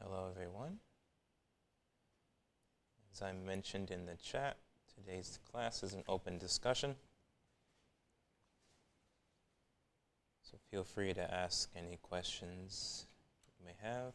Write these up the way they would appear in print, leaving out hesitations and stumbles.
Hello everyone. As I mentioned in the chat, today's class is an open discussion. So feel free to ask any questions you may have.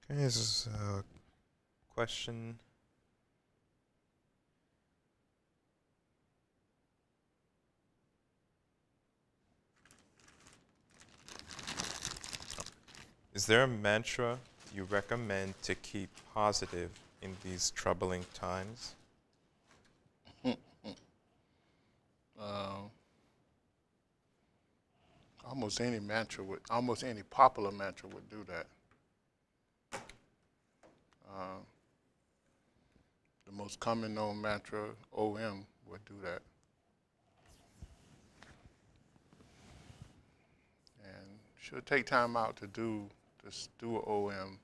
Okay, this is a question. Is there a mantra you recommend to keep positive in these troubling times? Almost any mantra would, almost any popular mantra would do that. The most common known mantra, OM, would do that. And should take time out to do an OM.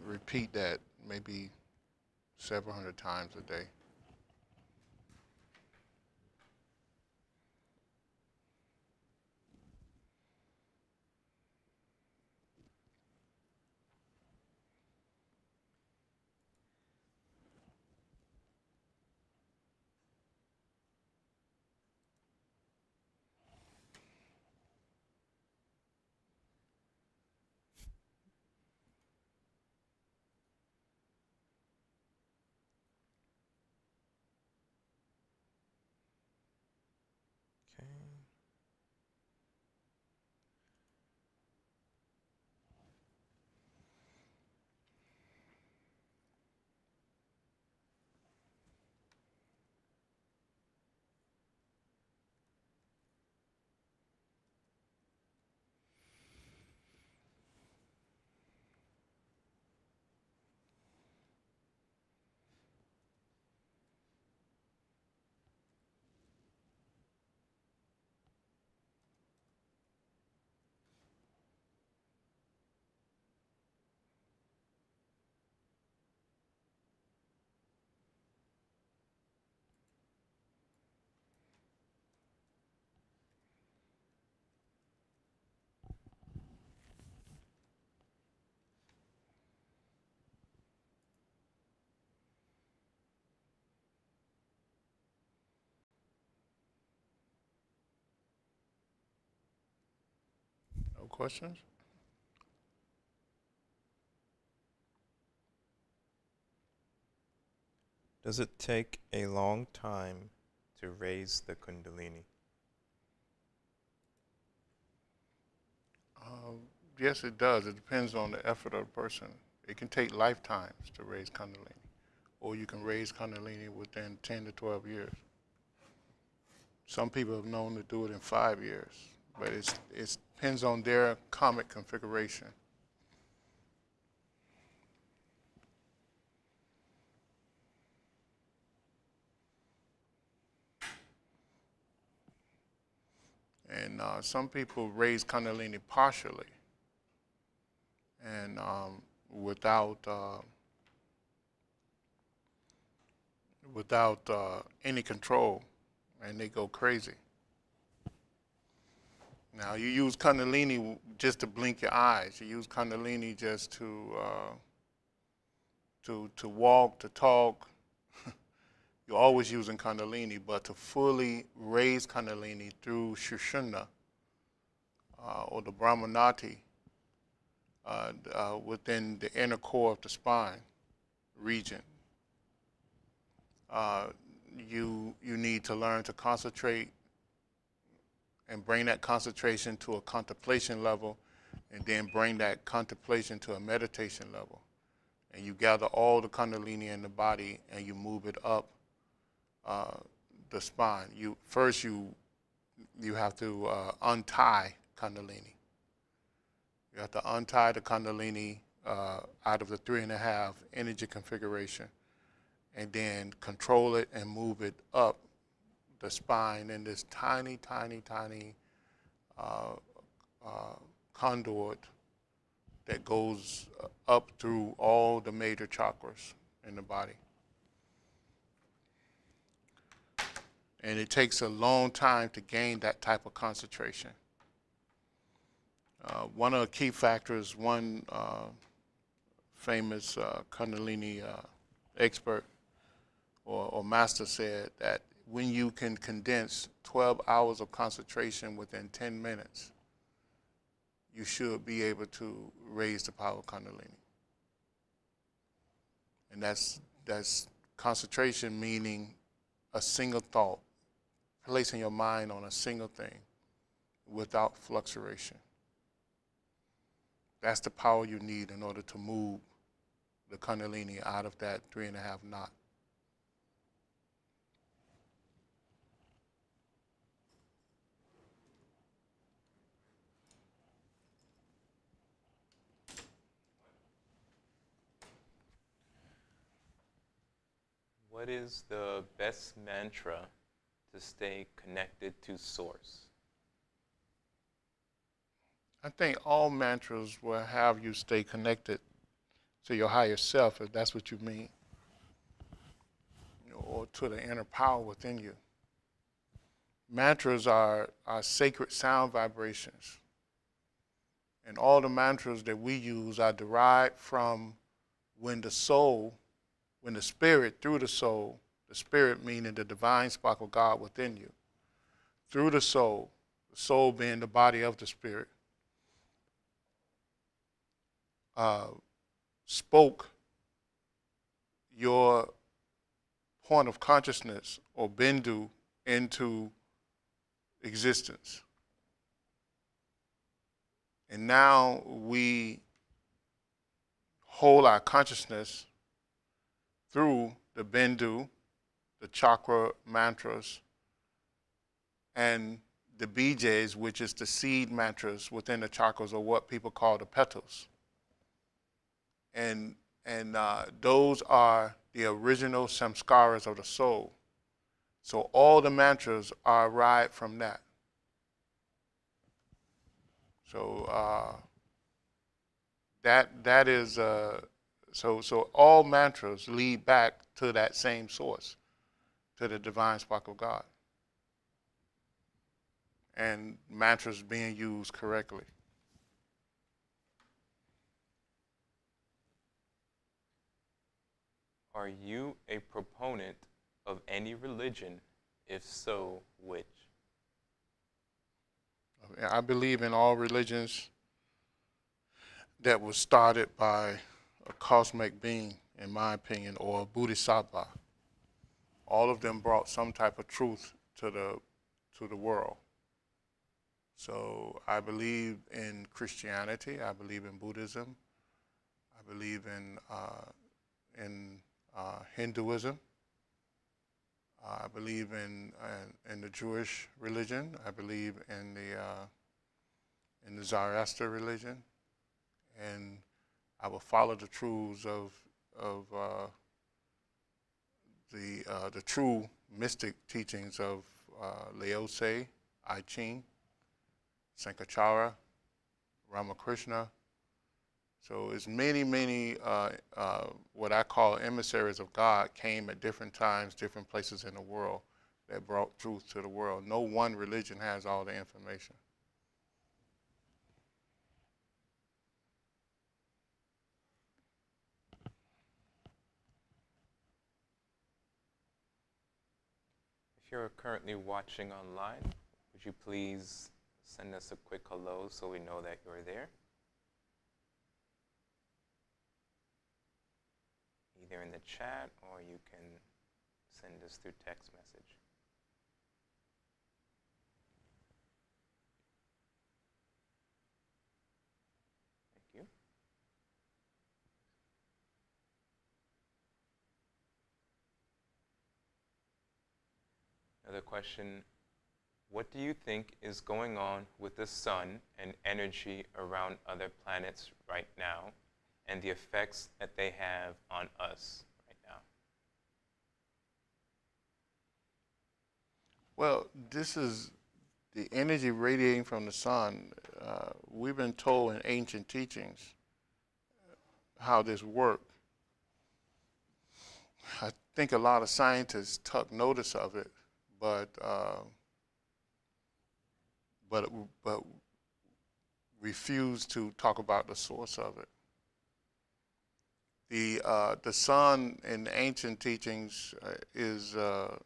Repeat that maybe several hundred times a day. Okay. No questions? Does it take a long time to raise the Kundalini? Yes, it does. It depends on the effort of the person. It can take lifetimes to raise Kundalini, or you can raise Kundalini within 10 to 12 years. Some people have known to do it in 5 years, but it depends on their karmic configuration. And some people raise Kundalini partially and without any control, and they go crazy. Now, you use Kundalini just to blink your eyes. You use Kundalini just to walk, to talk. You're always using Kundalini, but to fully raise Kundalini through Sushumna or the Brahmanati within the inner core of the spine region, you need to learn to concentrate and bring that concentration to a contemplation level, and then bring that contemplation to a meditation level. And you gather all the Kundalini in the body and you move it up the spine. You have to untie Kundalini. You have to untie the Kundalini out of the 3.5 energy configuration, and then control it and move it up the spine in this tiny, tiny, tiny conduit that goes up through all the major chakras in the body. And it takes a long time to gain that type of concentration. One of the key factors, one famous Kundalini expert or master said that when you can condense 12 hours of concentration within 10 minutes, you should be able to raise the power of Kundalini. And that's concentration, meaning a single thought, placing your mind on a single thing without fluctuation. That's the power you need in order to move the Kundalini out of that 3.5 knot. What is the best mantra to stay connected to Source? I think all mantras will have you stay connected to your higher self, if that's what you mean, or to the inner power within you. Mantras are sacred sound vibrations. And all the mantras that we use are derived from when the spirit, through the spirit meaning the divine spark of God within you, through the soul being the body of the spirit, spoke your point of consciousness or bindu into existence. And now we hold our consciousness through the bindu, the chakra mantras, and the BJs, which is the seed mantras within the chakras, or what people call the petals. And those are the original samskaras of the soul. So all the mantras are derived from that. So that is so all mantras lead back to that same source, to the divine spark of God, and mantras being used correctly. Are you a proponent of any religion? If so, which? I believe in all religions that was started by a cosmic being, in my opinion, or a bodhisattva. All of them brought some type of truth to the world. So I believe in Christianity. I believe in Buddhism. I believe in Hinduism. I believe in the Jewish religion. I believe in the Zoroaster religion, and I will follow the truths of the true mystic teachings of Laoze, I Ching, Sankachara, Ramakrishna. So it's many what I call emissaries of God came at different times, different places in the world that brought truth to the world. No one religion has all the information. If you're currently watching online, would you please send us a quick hello so we know that you're there? Either in the chat or you can send us through text message. Thank you. Another question, what do you think is going on with the sun and energy around other planets right now and the effects that they have on us right now? Well, this is the energy radiating from the sun. We've been told in ancient teachings how this worked. I think a lot of scientists took notice of it, but refused to talk about the source of it. The sun in ancient teachings is the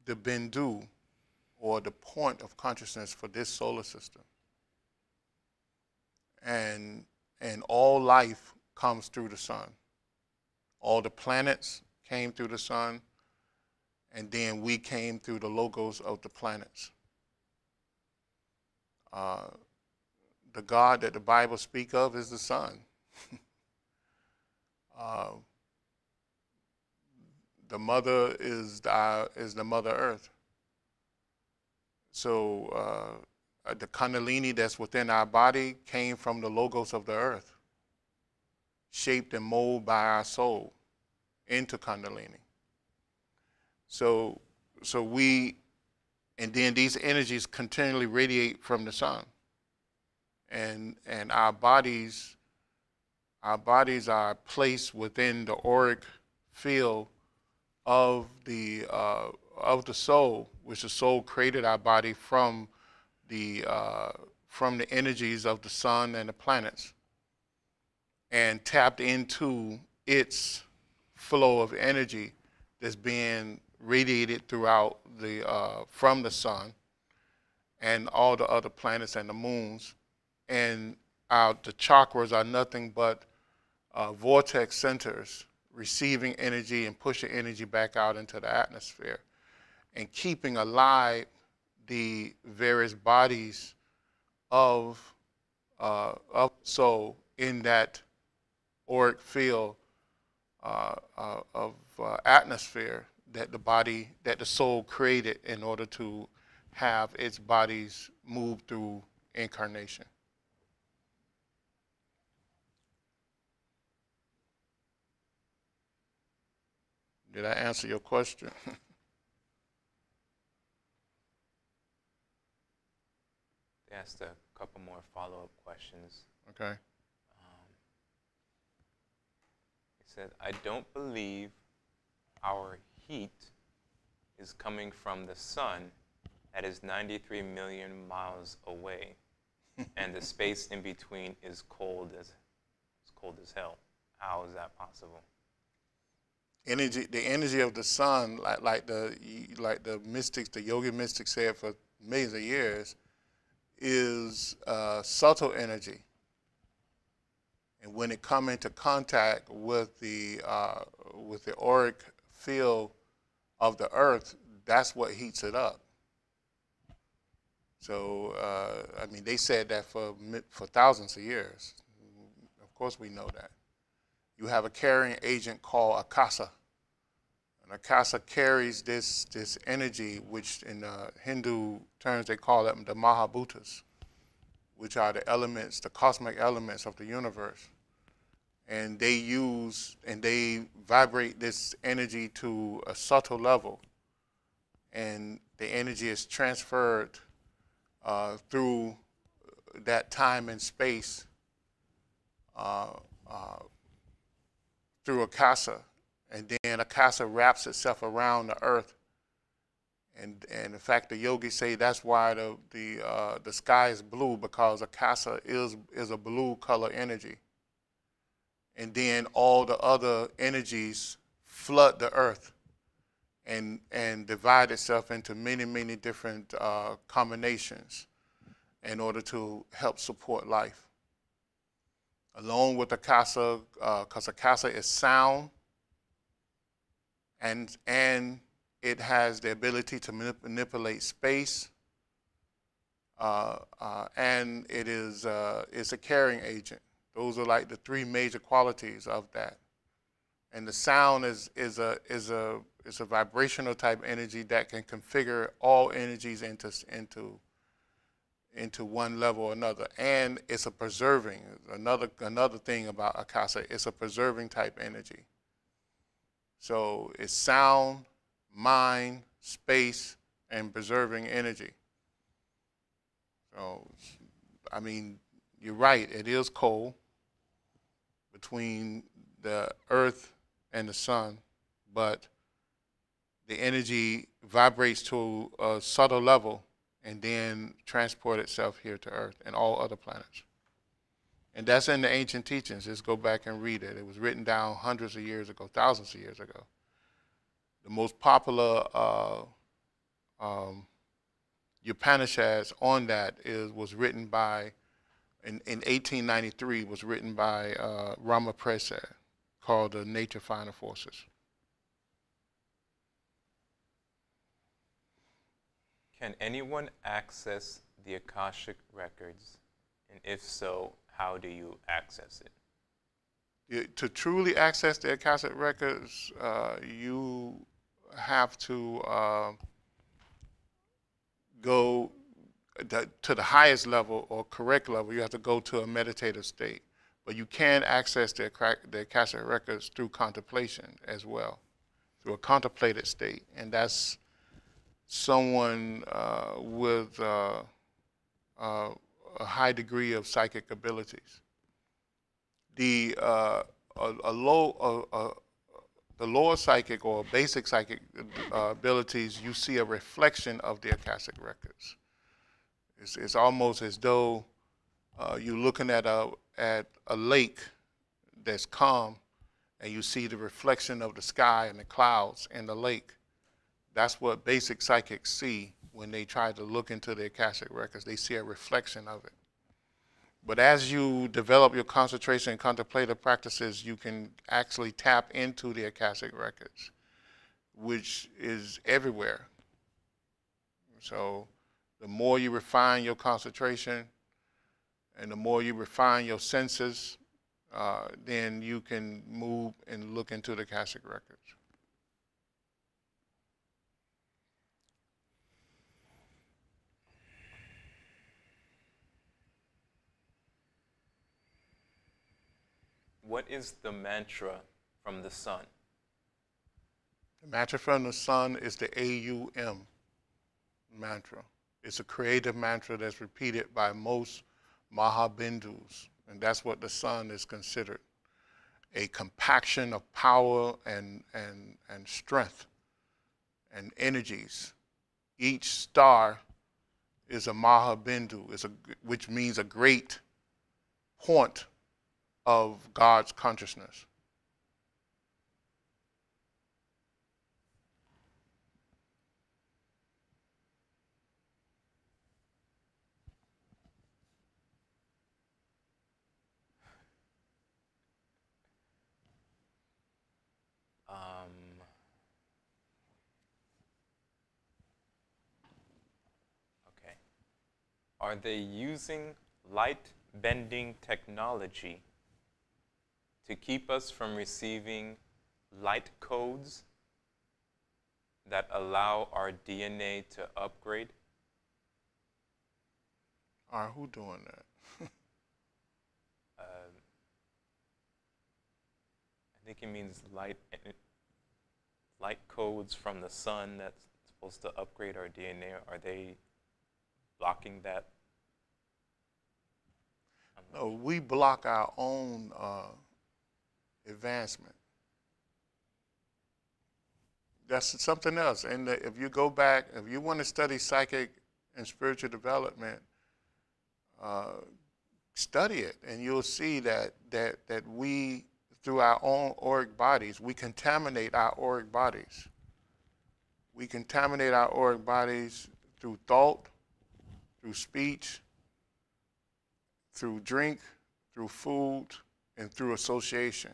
bindu, or the point of consciousness for this solar system. And all life comes through the sun. All the planets came through the sun, and then we came through the logos of the planets. The God that the Bible speaks of is the sun. The mother is the Mother Earth. So the Kundalini that's within our body came from the logos of the earth, shaped and molded by our soul into Kundalini. So and then these energies continually radiate from the sun, and our bodies are placed within the auric field of the soul, which the soul created our body from the energies of the sun and the planets, and tapped into its flow of energy that's being radiated throughout from the sun and all the other planets and the moons. And the chakras are nothing but vortex centers receiving energy and pushing energy back out into the atmosphere and keeping alive the various bodies of soul in that auric field of atmosphere that the soul created in order to have its bodies move through incarnation. Did I answer your question? They asked a couple more follow-up questions. Okay. He said, I don't believe our heat is coming from the sun that is 93 million miles away, and the space in between is cold as hell. How is that possible? The energy of the sun, like the mystics, the yogi mystics said for millions of years, is subtle energy. And when it comes into contact with the auric field of the earth, that's what heats it up. So, I mean, they said that for thousands of years. Of course we know that. You have a carrying agent called akasa. And akasa carries this energy, which in Hindu terms they call them the Mahabhutas, which are the elements, the cosmic elements of the universe. And they vibrate this energy to a subtle level. And the energy is transferred through that time and space through akasa, and then akasa wraps itself around the earth. And in fact, the yogis say that's why the sky is blue, because akasa is a blue color energy. And then all the other energies flood the earth and divide itself into many different combinations in order to help support life. Along with akasa, because akasa is sound, and it has the ability to manipulate space, and it's a carrying agent. Those are like the three major qualities of that. And the sound is a vibrational type energy that can configure all energies into one level or another. And it's a preserving. Another thing about akasa, it's a preserving type energy. So it's sound, mind, space, and preserving energy. So, I mean, you're right, it is cold between the earth and the sun, but the energy vibrates to a subtle level and then transport itself here to earth and all other planets. And that's in the ancient teachings. Just go back and read it. It was written down hundreds of years ago, thousands of years ago. The most popular Upanishads on that was written by, in 1893, was written by Rama Prasad, called The Nature Finer Forces. Can anyone access the Akashic records? And if so, how do you access it? To truly access the Akashic records, you have to go to the highest level or correct level. You have to go to a meditative state. But you can access the Akashic records through contemplation as well, through a contemplated state. And that's someone with a high degree of psychic abilities. The lower psychic or basic psychic abilities, you see a reflection of the Akashic records. It's almost as though you're looking at a lake that's calm, and you see the reflection of the sky and the clouds in the lake. That's what basic psychics see when they try to look into the Akashic records. They see a reflection of it. But as you develop your concentration and contemplative practices, you can actually tap into the Akashic records, which is everywhere. So the more you refine your concentration and the more you refine your senses, then you can move and look into the Akashic records. What is the mantra from the sun? The mantra from the sun is the AUM mantra. It's a creative mantra that's repeated by most Mahabindus, and that's what the sun is considered. A compaction of power and strength and energies. Each star is a Mahabindu, which means a great point of God's consciousness. Are they using light bending technology to keep us from receiving light codes that allow our DNA to upgrade? Are who doing that? I think it means light codes from the sun that's supposed to upgrade our DNA. Are they blocking that? No, we block our own advancement. That's something else. And if you go back, if you want to study psychic and spiritual development, study it, and you'll see that we, through our own auric bodies, we contaminate our auric bodies. We contaminate our auric bodies through thought, through speech, through drink, through food, and through association.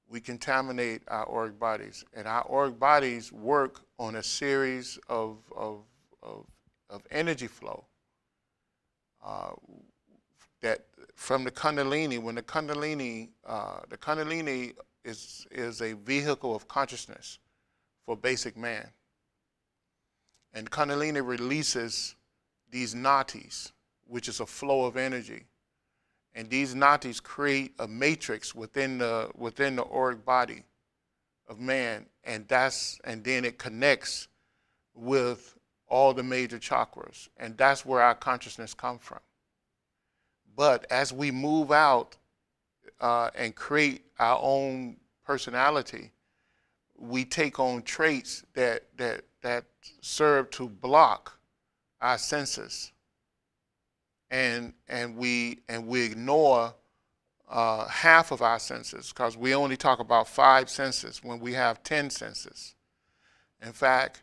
We contaminate our auric bodies, and our auric bodies work on a series of energy flow. That from the Kundalini, when the Kundalini is a vehicle of consciousness for basic man. And Kundalini releases these nadis, which is a flow of energy. And these nadis create a matrix within the auric body of man, and then it connects with all the major chakras, and that's where our consciousness comes from. But as we move out and create our own personality, we take on traits that serve to block our senses, and we ignore half of our senses, because we only talk about 5 senses when we have 10 senses. In fact,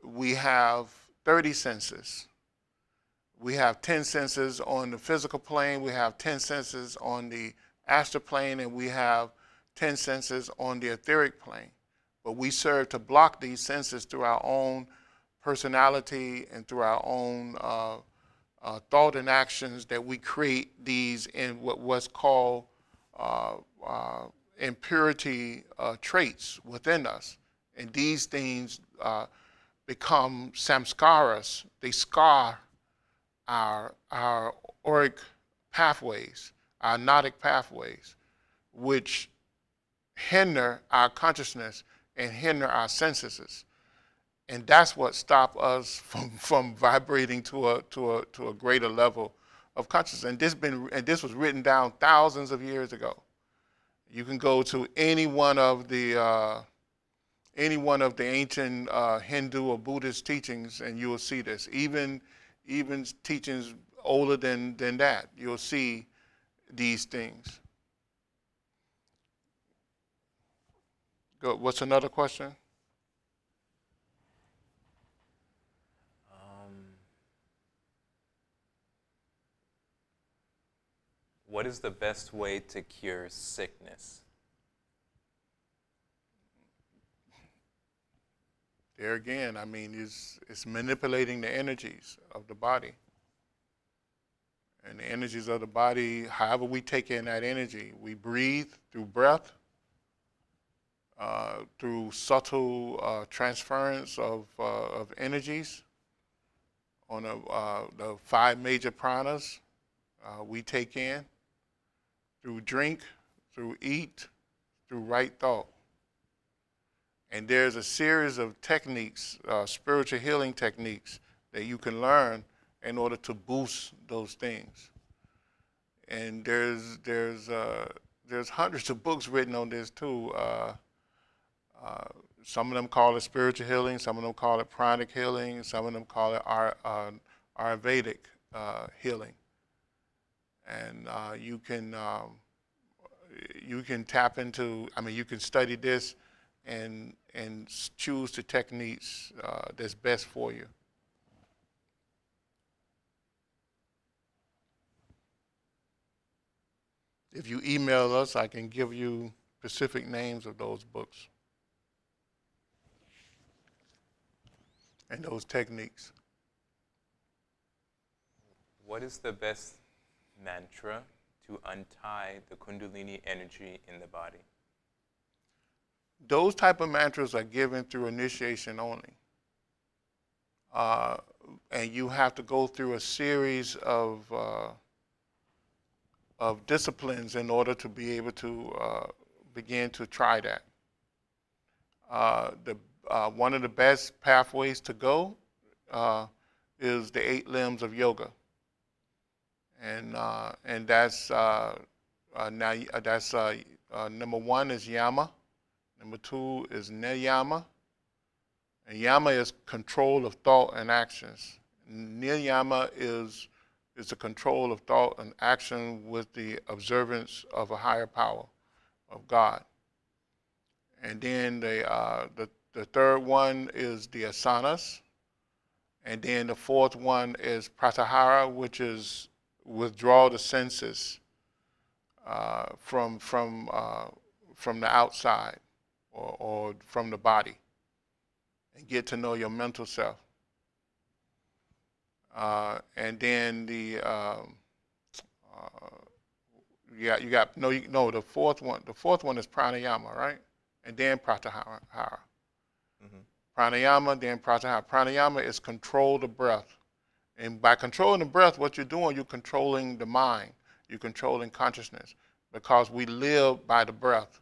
we have 30 senses. We have 10 senses on the physical plane, we have 10 senses on the astral plane, and we have 10 senses on the etheric plane. But we serve to block these senses through our own personality and through our own thought and actions, that we create these in what's called impurity traits within us. And these things become samskaras. They scar our auric pathways, our nodic pathways, which hinder our consciousness and hinder our senses. And that's what stops us from vibrating to a greater level of consciousness. And this was written down thousands of years ago. You can go to any one of the ancient Hindu or Buddhist teachings, and you will see this. Even teachings older than that, you'll see these things. Good. What's another question? What is the best way to cure sickness? There again, I mean, it's manipulating the energies of the body. And the energies of the body, however we take in that energy, we breathe through breath, through subtle transference of energies on the 5 major pranas we take in, through drink, through eat, through right thought. And there's a series of techniques, spiritual healing techniques, that you can learn in order to boost those things. And there's hundreds of books written on this too. Some of them call it spiritual healing, some of them call it pranic healing, some of them call it Ayurvedic healing. And you can tap into, I mean, you can study this and choose the techniques that's best for you. If you email us, I can give you specific names of those books and those techniques. What is the best mantra to untie the Kundalini energy in the body? Those type of mantras are given through initiation only. And you have to go through a series of disciplines in order to be able to begin to try that. One of the best pathways to go is the 8 limbs of yoga, and that's number 1 is yama, number 2 is niyama, and yama is control of thought and actions. Niyama is the control of thought and action with the observance of a higher power, of God. And then the third one is the asanas, and then the fourth one is pratyahara, which is withdraw the senses from the outside or from the body, and get to know your mental self. And then the the fourth one is pranayama, right? And then pratyahara. Mm-hmm. Pranayama, then pratyahara. Pranayama is control the breath. And by controlling the breath, what you're doing, you're controlling the mind. You're controlling consciousness, because we live by the breath.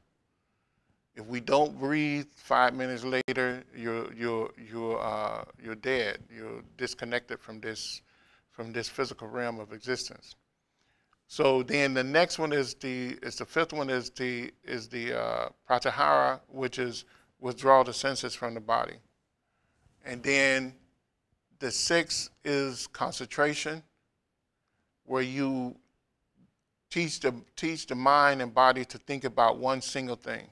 If we don't breathe, 5 minutes later, you're dead. You're disconnected from this physical realm of existence. So then the next one is the fifth one is the pratyahara, which is withdraw the senses from the body. And then the sixth is concentration, where you teach the mind and body to think about one single thing.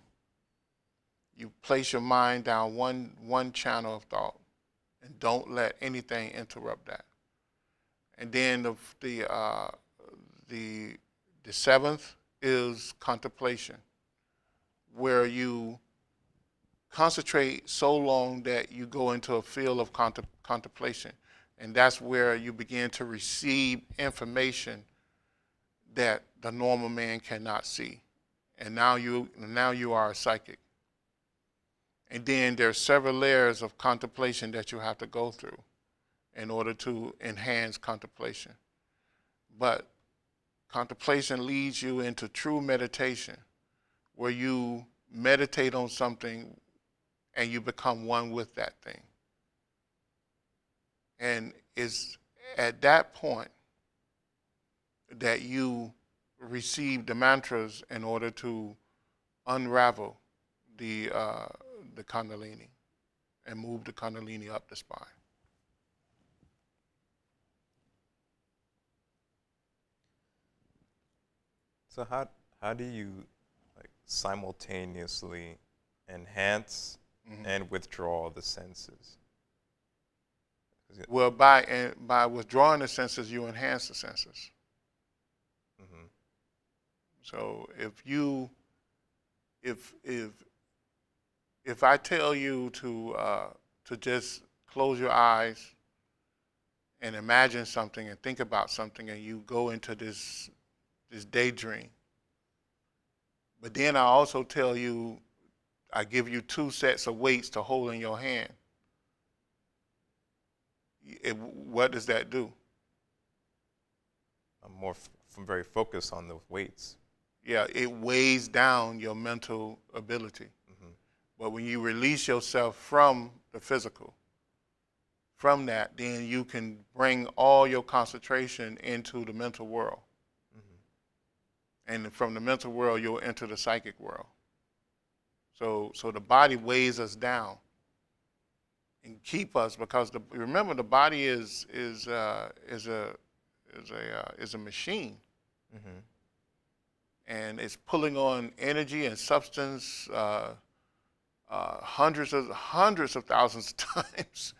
You place your mind down one channel of thought, and don't let anything interrupt that. And then the seventh is contemplation, where you concentrate so long that you go into a field of contemplation, and that's where you begin to receive information that the normal man cannot see, and now you are a psychic. And then there's several layers of contemplation that you have to go through in order to enhance contemplation. But contemplation leads you into true meditation, where you meditate on something and you become one with that thing. And it's at that point that you receive the mantras in order to unravel the Kundalini and move the Kundalini up the spine. So how do you simultaneously enhance and withdraw the senses? Well, by withdrawing the senses, you enhance the senses. Mm-hmm. So if I tell you to just close your eyes and imagine something and think about something, and you go into this daydream, but then I also tell you, I give you 2 sets of weights to hold in your hand. What does that do? I'm very focused on the weights. Yeah, it weighs down your mental ability. Mm-hmm. But when you release yourself from the physical, from that, then you can bring all your concentration into the mental world. Mm-hmm. And from the mental world, you'll enter the psychic world. So the body weighs us down and keep us, because remember, the body is a machine. Mm-hmm. And it's pulling on energy and substance hundreds of thousands of times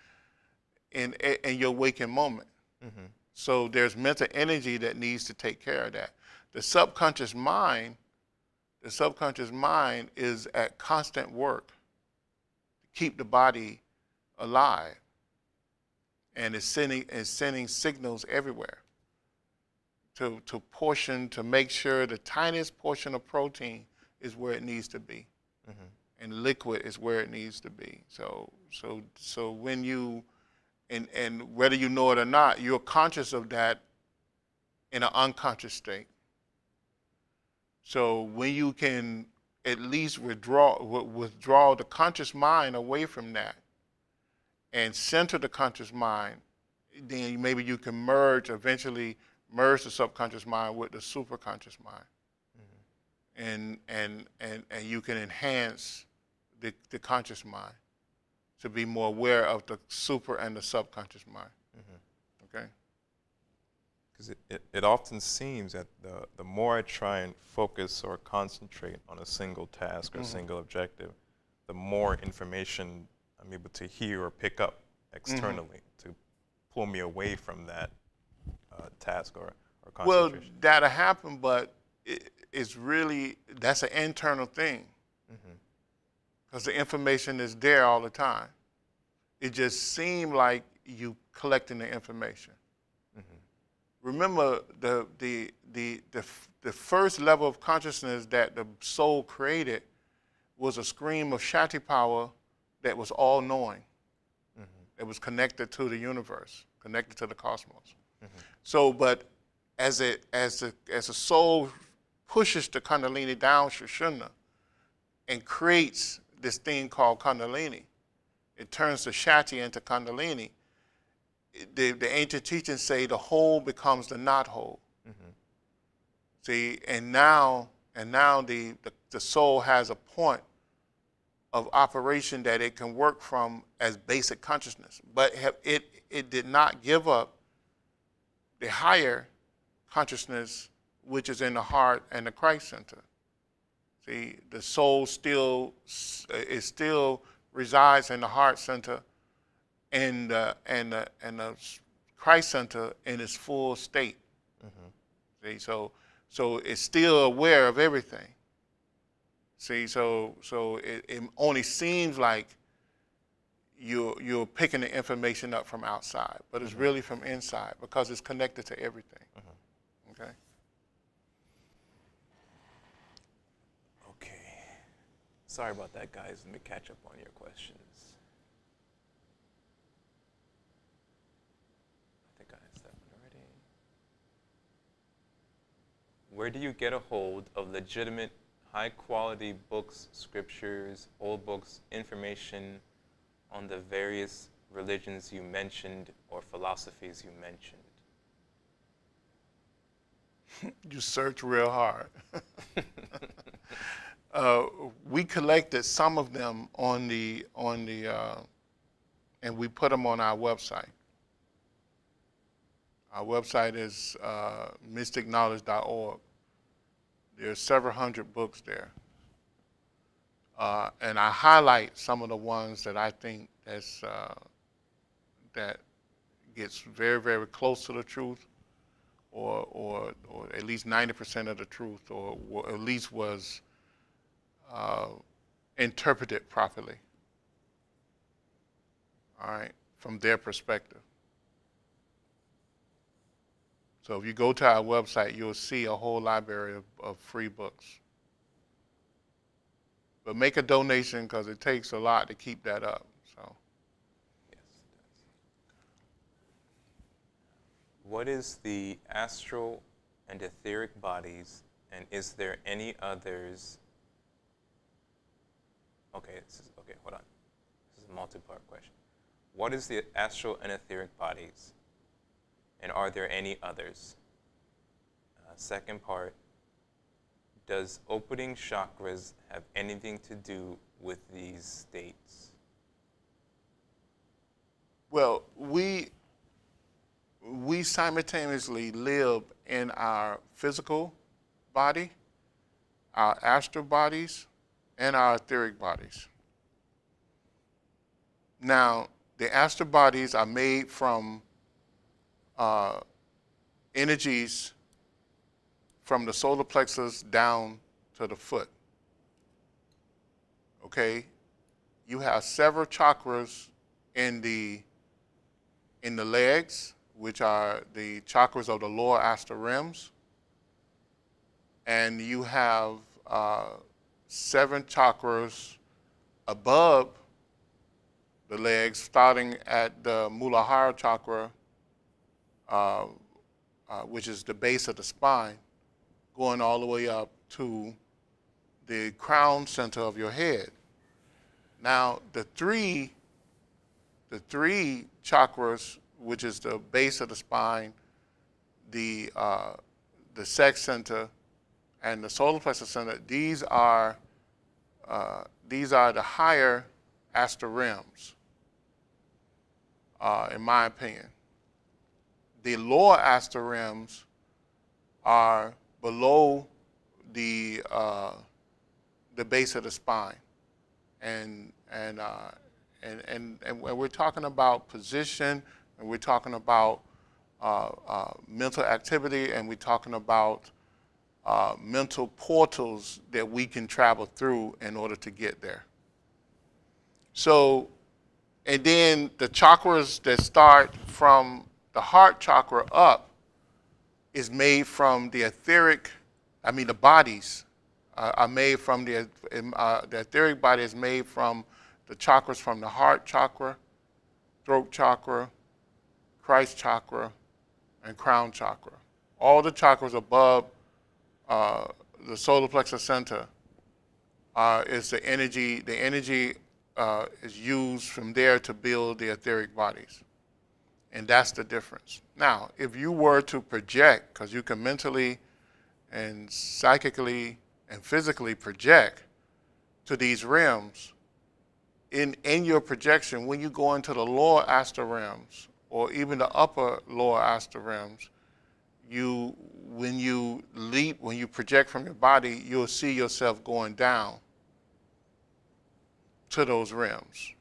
in your waking moment. Mm-hmm. So there's mental energy that needs to take care of that. The subconscious mind is at constant work to keep the body alive, and it's sending signals everywhere. to portion, to make sure the tiniest portion of protein is where it needs to be, and liquid is where it needs to be. So when you, and whether you know it or not, you're conscious of that in an unconscious state. So when you can at least withdraw the conscious mind away from that and center the conscious mind, then maybe you can eventually merge the subconscious mind with the superconscious mind. And you can enhance the conscious mind to be more aware of the super and the subconscious mind. Okay? Because it often seems that the more I try and focus or concentrate on a single task or a single objective, the more information I'm able to hear or pick up externally to pull me away from that task or concentration. Well, that'll happen, but it's really, that's an internal thing. Because the information is there all the time. It just seemed like you collecting the information. Remember, the first level of consciousness that the soul created was a stream of Shakti power that was all-knowing. It was connected to the universe, connected to the cosmos. So, but as a soul pushes the Kundalini down Sushumna and creates this thing called Kundalini, it turns the Shakti into Kundalini. The ancient teachings say the whole becomes the not whole. See, and now the soul has a point of operation that it can work from as basic consciousness, but it did not give up the higher consciousness, which is in the heart and the Christ center. See, the soul still resides in the heart center and the Christ center in its full state. See, so it's still aware of everything. See, so it only seems like you're picking the information up from outside, but it's really from inside because it's connected to everything. Okay. Okay. Sorry about that, guys. Let me catch up on your questions. I think I asked that one already. Where do you get a hold of legitimate, high-quality books, scriptures, old books, information on the various religions you mentioned or philosophies you mentioned? You search real hard. We collected some of them on the and we put them on our website. Our website is mysticknowledge.org. There are several hundred books there. And I highlight some of the ones that I think that gets very, very close to the truth, or at least 90% of the truth, or at least was interpreted properly. All right, from their perspective. So if you go to our website, you'll see a whole library of free books. But make a donation because it takes a lot to keep that up. So. Yes, it does. What is the astral and etheric bodies, and is there any others? Okay, hold on. This is a multi-part question. What is the astral and etheric bodies, and are there any others? Second part, does opening chakras have anything to do with these states? Well, we simultaneously live in our physical body, our astral bodies, and our etheric bodies. Now, the astral bodies are made from energies from the solar plexus down to the foot. Okay? You have several chakras in the legs, which are the chakras of the lower astral realms. And you have 7 chakras above the legs, starting at the Muladhara chakra, which is the base of the spine, going all the way up to the crown center of your head. Now, the three chakras, which is the base of the spine, the sex center, and the solar plexus center, these are the higher astral realms, in my opinion. The lower astral realms are below the base of the spine, and we're talking about position, and we're talking about mental activity, and we're talking about mental portals that we can travel through in order to get there. So, and then the chakras that start from the heart chakra up is made from the etheric, the bodies are made from the etheric body is made from the chakras from the heart chakra, throat chakra, Christ chakra, and crown chakra. All the chakras above the solar plexus center is the energy. The energy is used from there to build the etheric bodies. And that's the difference. Now, if you were to project, because you can mentally and psychically and physically project to these realms, in your projection, when you go into the lower astral realms, or even the upper lower astral realms, when you project from your body, you'll see yourself going down to those realms.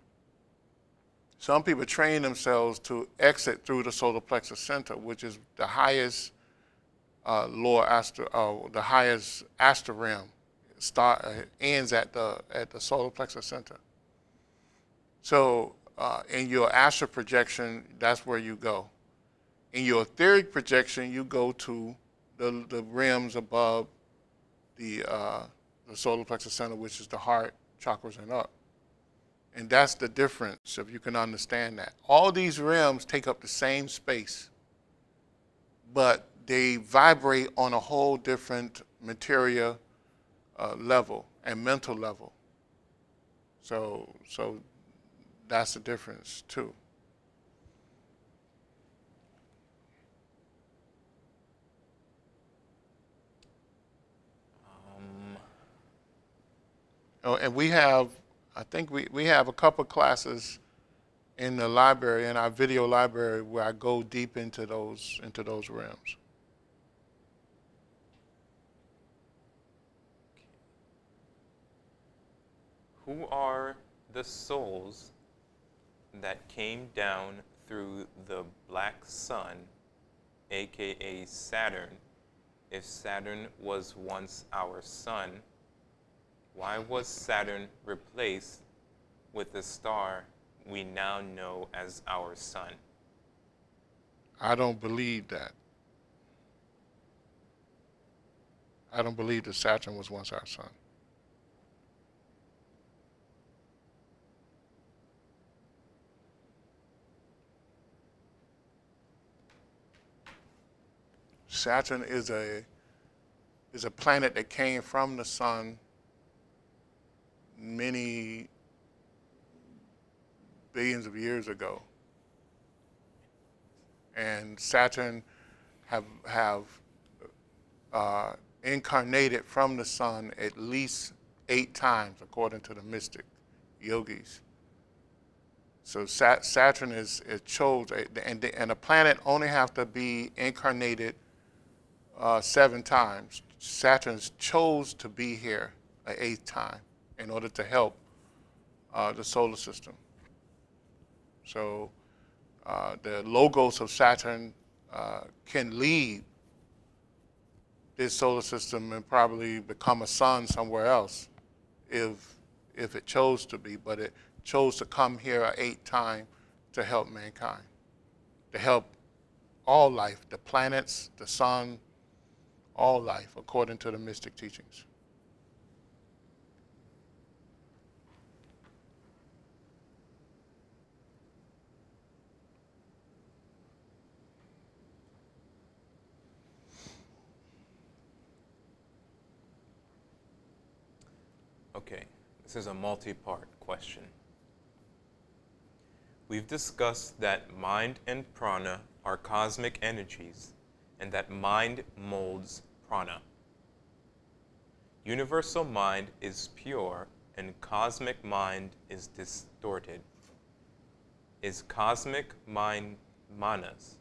Some people train themselves to exit through the solar plexus center, which is the highest the highest astral realm. Ends at the solar plexus center. So in your astral projection, that's where you go. In your etheric projection, you go to the realms above the solar plexus center, which is the heart chakras and up. And that's the difference, if you can understand that. All these realms take up the same space, but they vibrate on a whole different material level and mental level. So that's the difference too. And we have, I think we have a couple classes in the library, in our video library, where I go deep into those realms. Who are the souls that came down through the black sun, aka Saturn? If Saturn was once our sun, why was Saturn replaced with the star we now know as our sun? I don't believe that. I don't believe that Saturn was once our sun. Saturn is a planet that came from the sun many billions of years ago, and Saturn have incarnated from the sun at least 8 times, according to the mystic yogis. So Saturn is chosen, and a planet only have to be incarnated 7 times. Saturn chose to be here an 8th time in order to help the solar system. So the logos of Saturn can leave this solar system and probably become a sun somewhere else if it chose to be, but it chose to come here an 8th time to help mankind, to help all life, the planets, the sun, all life, according to the mystic teachings. Okay, this is a multi-part question. We've discussed that mind and prana are cosmic energies and that mind molds prana. Universal mind is pure and cosmic mind is distorted. Is cosmic mind manas?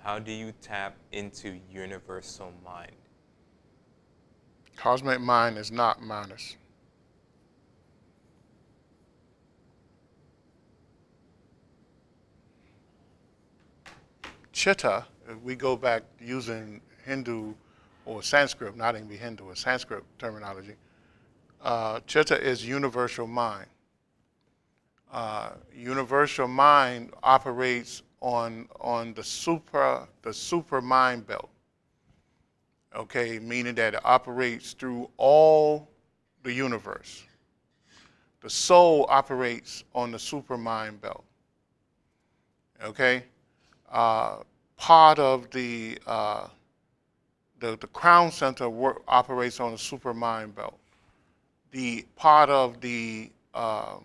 How do you tap into universal mind? Cosmic mind is not manas. Chitta, if we go back using Hindu or Sanskrit, not even Hindu, or Sanskrit terminology, chitta is universal mind. Universal mind operates on the super mind belt. Okay, meaning that it operates through all the universe. The soul operates on the super mind belt. Okay. Part of the crown center operates on the super mind belt. The part of the of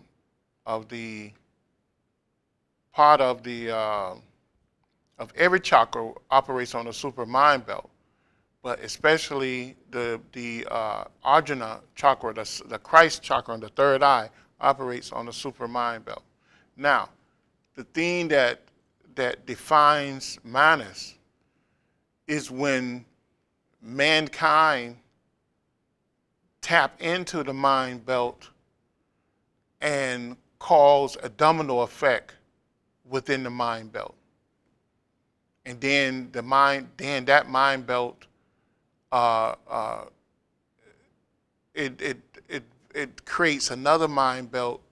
every chakra operates on the super mind belt, but especially the Ajna chakra, the Christ chakra, the third eye, operates on the super mind belt. Now, the thing that defines manas is when mankind tap into the mind belt and cause a domino effect within the mind belt. And then that mind belt, it creates another mind belt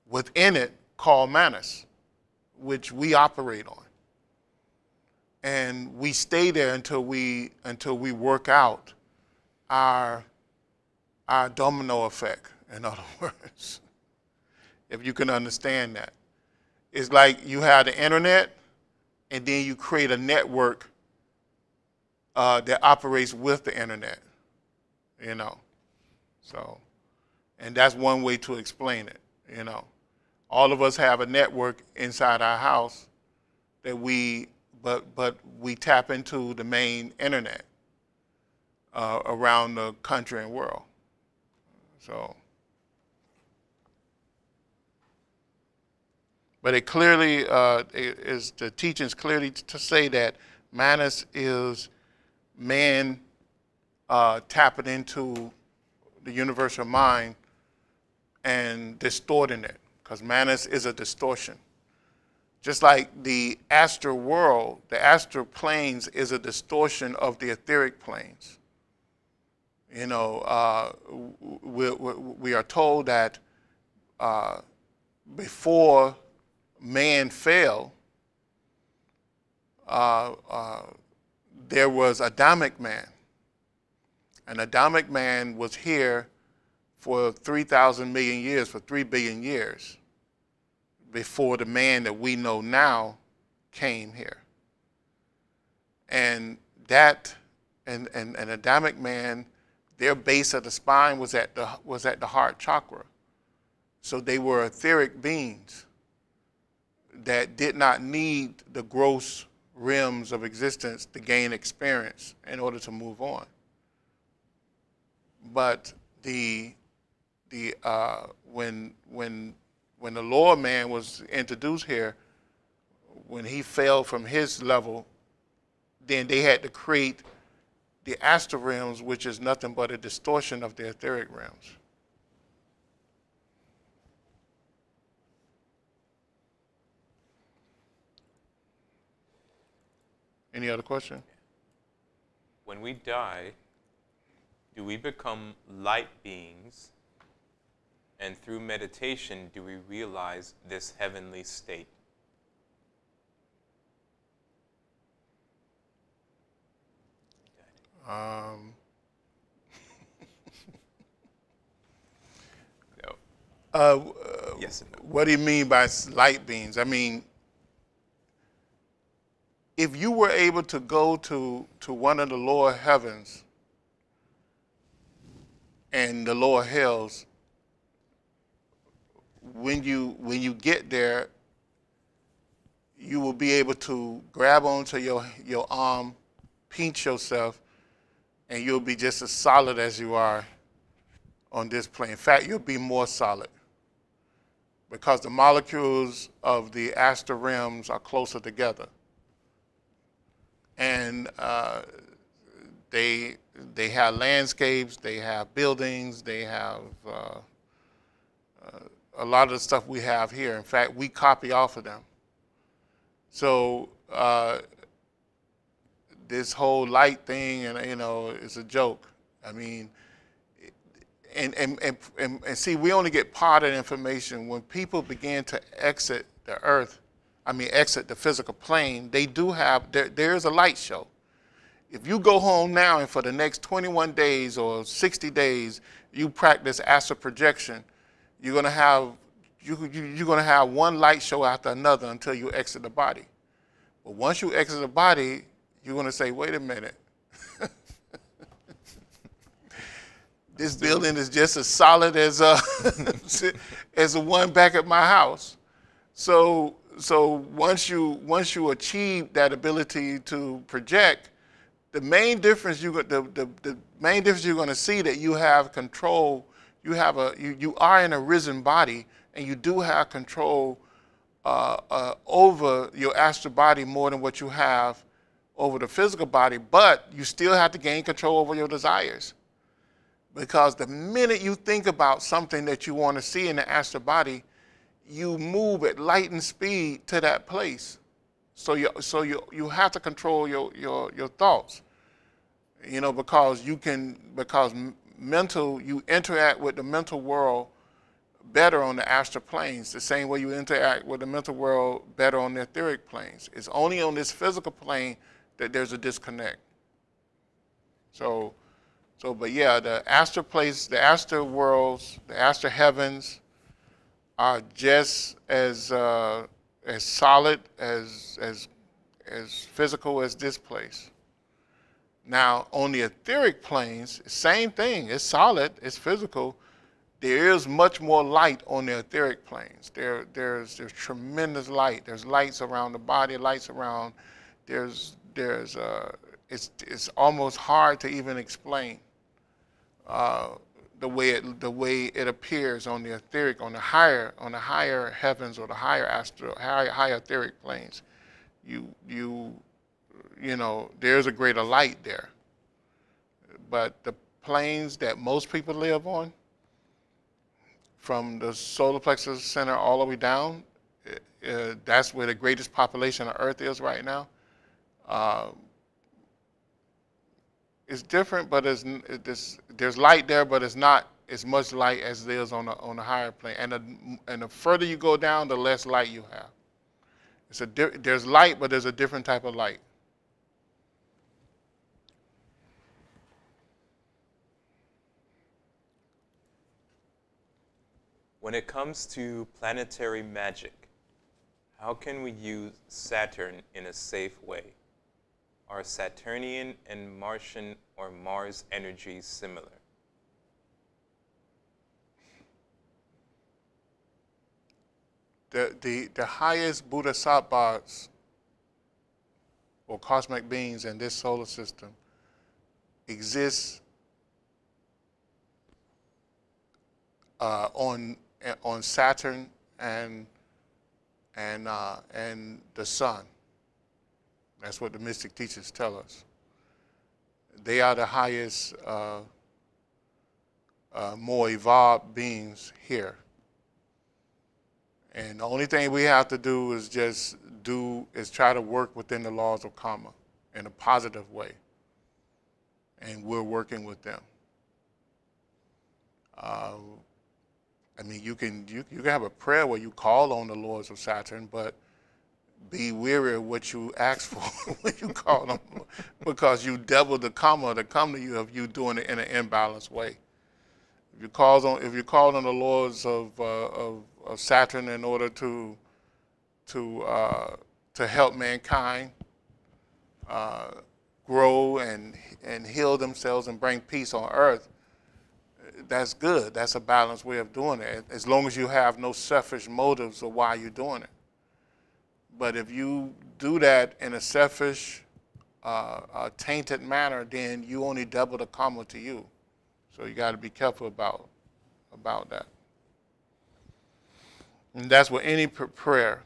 within it called manas, which we operate on. And we stay there until we work out our domino effect, in other words, if you can understand that. It's like you have the internet, and then you create a network that operates with the internet, you know. So, and that's one way to explain it, you know. All of us have a network inside our house that but we tap into the main internet around the country and world. So, but it clearly is the teachings clearly to say that manas is man tapping into the universal mind and distorting it, because manas is a distortion. Just like the astral world, the astral planes is a distortion of the etheric planes. You know, we are told that before man fell, there was Adamic man. And Adamic man was here for 3,000 million years, for 3 billion years, before the man that we know now came here. And that, and Adamic man, their base of the spine was at the heart chakra. So they were etheric beings that did not need the gross realms of existence to gain experience in order to move on. But when the lower man was introduced here, when he fell from his level, then they had to create the astral realms, which is nothing but a distortion of the etheric realms. Any other question? When we die, do we become light beings? And through meditation, do we realize this heavenly state? Um, No. Yes and no. what do you mean by light beings? I mean, if you were able to go to one of the lower heavens and the lower hells, when you get there, you will be able to grab onto your arm, pinch yourself, and you'll be just as solid as you are on this plane. In fact, you'll be more solid because the molecules of the astral realms are closer together. And they have landscapes, they have buildings, they have a lot of the stuff we have here. In fact, we copy off of them. So this whole light thing, and it's a joke. I mean, and see, we only get part of the information when people begin to exit the earth. I mean, exit the physical plane. They do have there is a light show. If you go home now and for the next 21 days or 60 days you practice astral projection, you're gonna have one light show after another until you exit the body. But once you exit the body, you're gonna say, wait a minute. This building is just as solid as as the one back at my house. So once you achieve that ability to project, the main difference you're going to see that you have control. You are in a risen body, and you do have control over your astral body more than what you have over the physical body. But you still have to gain control over your desires, because the minute you think about something that you want to see in the astral body, you move at lightning speed to that place. So you have to control your thoughts, because you interact with the mental world better on the astral planes, the same way you interact with the mental world better on the etheric planes. It's only on this physical plane that there's a disconnect. But yeah, the astral place, the astral worlds, the astral heavens are just as solid as physical as this place. Now, on the etheric planes, same thing. It's solid. It's physical. There is much more light on the etheric planes. There's tremendous light. There's lights around the body, lights around. It's almost hard to even explain the way it appears on the etheric, on the higher heavens or the higher etheric planes. There's a greater light there. But the planes that most people live on, from the solar plexus center all the way down, that's where the greatest population of Earth is right now. It's different, but there's light there, but it's not as much light as there is on the higher plane. And the further you go down, the less light you have. There's light, but there's a different type of light. When it comes to planetary magic, how can we use Saturn in a safe way? Are Saturnian and Martian or Mars energies similar? The highest bodhisattvas or cosmic beings in this solar system exist on Saturn and the sun. That's what the mystic teachers tell us. They are the highest, more evolved beings here. And the only thing we have to do is try to work within the laws of karma in a positive way. And we're working with them. I mean, you can have a prayer where you call on the lords of Saturn, but be weary of what you ask for when you call them, because you double the karma to come to you if you doing it in an imbalanced way. If you call on the lords of Saturn in order to help mankind grow and heal themselves and bring peace on earth, that's good. That's a balanced way of doing it, as long as you have no selfish motives of why you're doing it. But if you do that in a selfish, tainted manner, then you only double the karma to you. So you got to be careful about that. And that's with any prayer.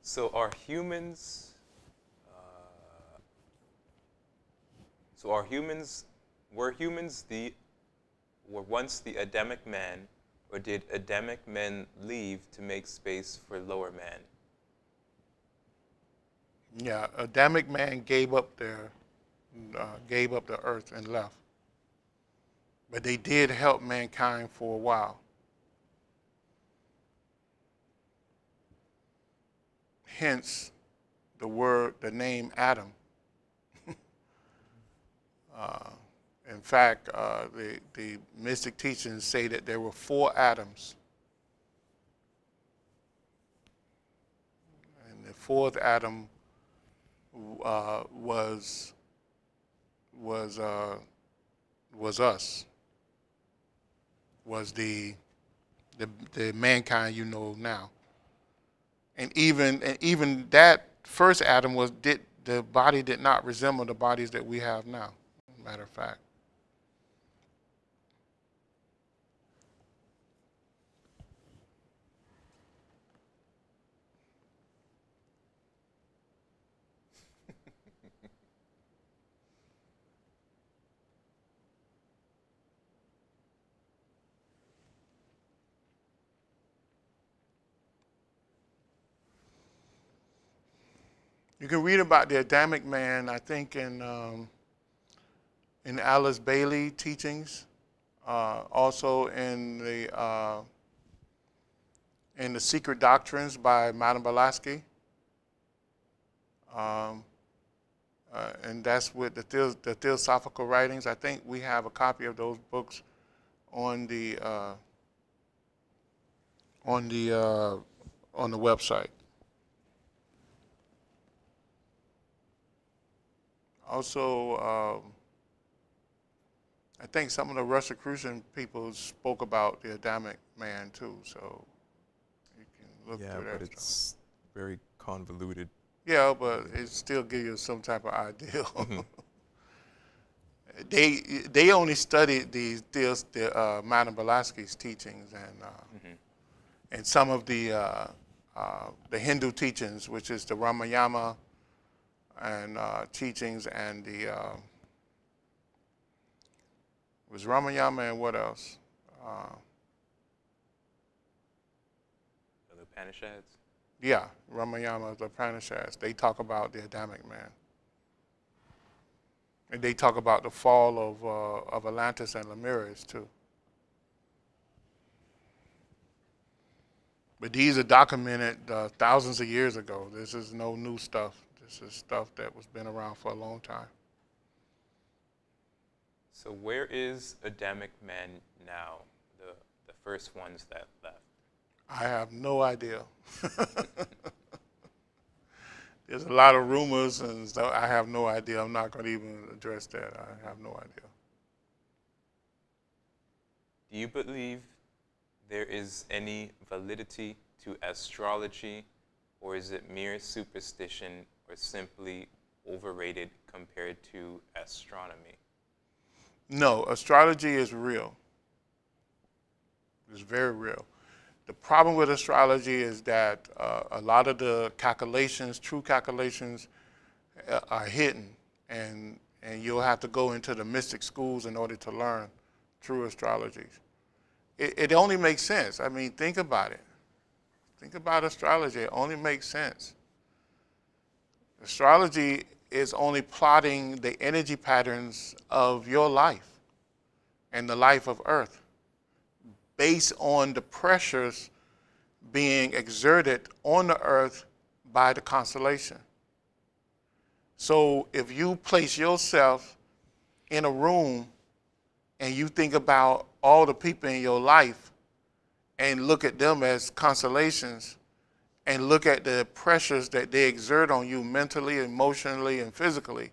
So are humans? Were once the Adamic man, or did Adamic men leave to make space for lower man? Yeah, Adamic man gave up the earth and left. But they did help mankind for a while. Hence the name Adam. In fact, the mystic teachings say that there were 4 Adams. And the 4th Adam was us. Was the mankind you know now. And even that first Adam the body did not resemble the bodies that we have now, matter of fact. You can read about the Adamic man, I think, in Alice Bailey teachings, also in the Secret Doctrines by Madame Blavatsky, and that's with the Theosophical Writings. I think we have a copy of those books on the website. Also, I think some of the Rosicrucian people spoke about the Adamic man too, so you can look through that. Yeah, but it's very convoluted. Yeah, but it still gives you some type of idea. They only studied the Madame Blavatsky's teachings and some of the Hindu teachings, which is the Ramayana and teachings, and the was Ramayana and what else? The Upanishads? Yeah, Ramayana, the Upanishads. They talk about the Adamic man. And they talk about the fall of Atlantis and Lemurians too. But these are documented thousands of years ago. This is no new stuff. This is stuff that was been around for a long time. So where is Adamic man now, the first ones that left? I have no idea. There's a lot of rumors and stuff. I have no idea. I'm not going to even address that. I have no idea. Do you believe there is any validity to astrology, or is it mere superstition or simply overrated compared to astronomy? No, astrology is real. It's very real. The problem with astrology is that a lot of the calculations, true calculations, are hidden, and you'll have to go into the mystic schools in order to learn true astrology. It only makes sense. I mean, think about it. Think about astrology. It only makes sense. Astrology is only plotting the energy patterns of your life and the life of Earth. based on the pressures being exerted on the earth by the constellation. So if you place yourself in a room and you think about all the people in your life and look at them as constellations and look at the pressures that they exert on you mentally, emotionally, and physically,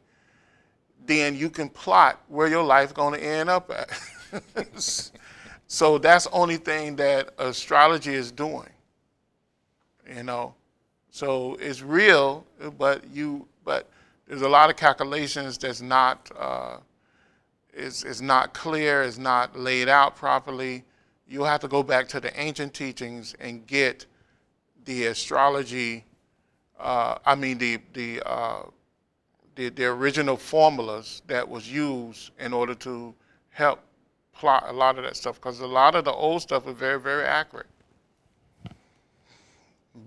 then you can plot where your life's going to end up at. So that's the only thing that astrology is doing, you know. So it's real, but there's a lot of calculations that's not is not clear, is not laid out properly. You'll have to go back to the ancient teachings and get the astrology. The original formulas that was used in order to help plot a lot of that stuff, because a lot of the old stuff is very, very accurate.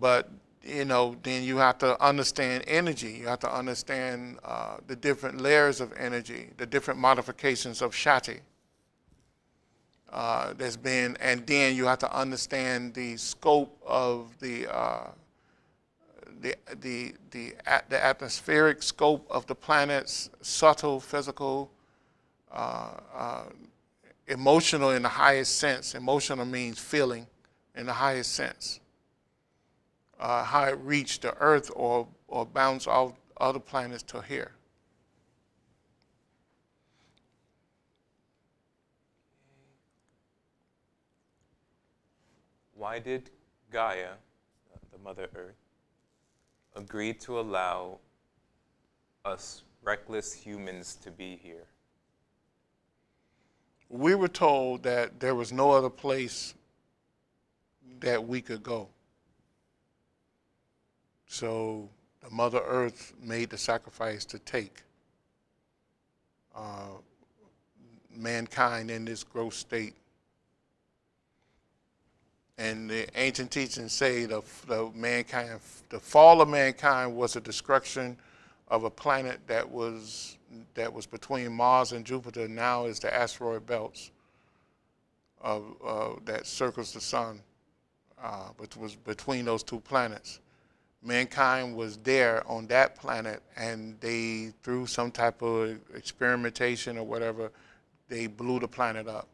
But you know, then you have to understand energy. You have to understand the different layers of energy, the different modifications of Shakti. There's been, and then you have to understand the scope of the atmospheric scope of the planets, subtle, physical, emotional in the highest sense. Emotional means feeling in the highest sense. How it reached the Earth or bounced off other planets to here. Why did Gaia, the Mother Earth, agree to allow us reckless humans to be here? We were told that there was no other place that we could go. So the Mother Earth made the sacrifice to take mankind in this gross state. And the ancient teachings say the fall of mankind was a destruction of a planet that was between Mars and Jupiter. Now is the asteroid belts that circles the sun, but was between those two planets. Mankind was there on that planet, and they, through some type of experimentation or whatever, they blew the planet up.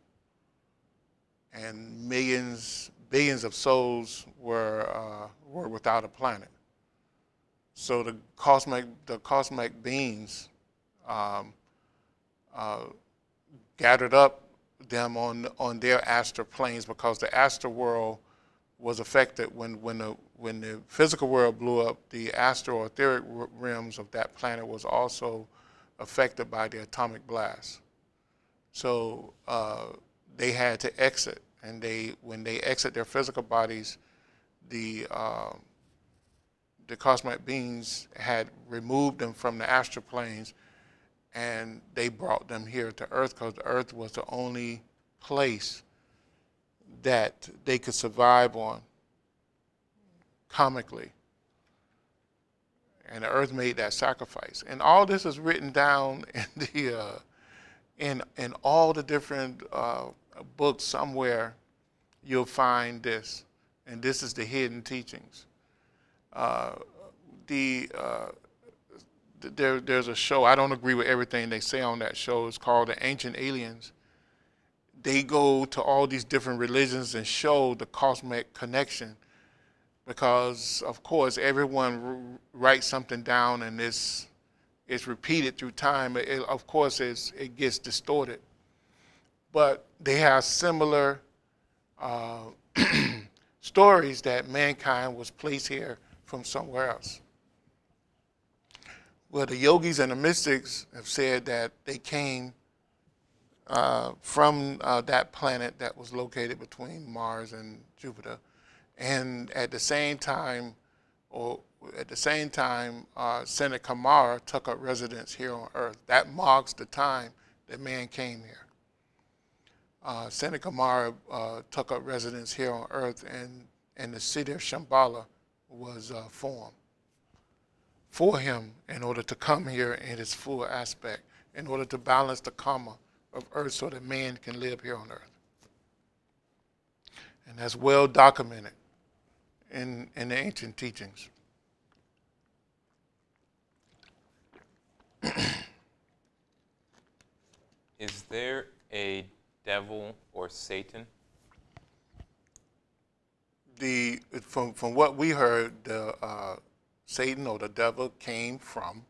And billions of souls were without a planet. So the cosmic beings gathered up them on their astral planes, because the astral world was affected when the physical world blew up. The astral or etheric realms of that planet was also affected by the atomic blast. So they had to exit, and when they exit their physical bodies, the cosmic beings had removed them from the astral planes, and they brought them here to Earth, because the Earth was the only place that they could survive on karmically. And the Earth made that sacrifice. And all this is written down in all the different books. Somewhere you'll find this, and this is the hidden teachings. There's a show, I don't agree with everything they say on that show. It's called The Ancient Aliens. They go to all these different religions and show the cosmic connection, because of course everyone writes something down, and it's repeated through time. Of course it gets distorted, but they have similar stories that mankind was placed here from somewhere else. Well, the yogis and the mystics have said that they came from that planet that was located between Mars and Jupiter, and at the same time, Seneca Kamara took up residence here on Earth. That marks the time that man came here. Seneca Kamara took up residence here on Earth, and the city of Shambhala was formed for him in order to come here in its full aspect, in order to balance the karma of Earth so that man can live here on Earth. And that's well documented in the ancient teachings. Is there a devil or Satan? From what we heard, the Satan or the devil came from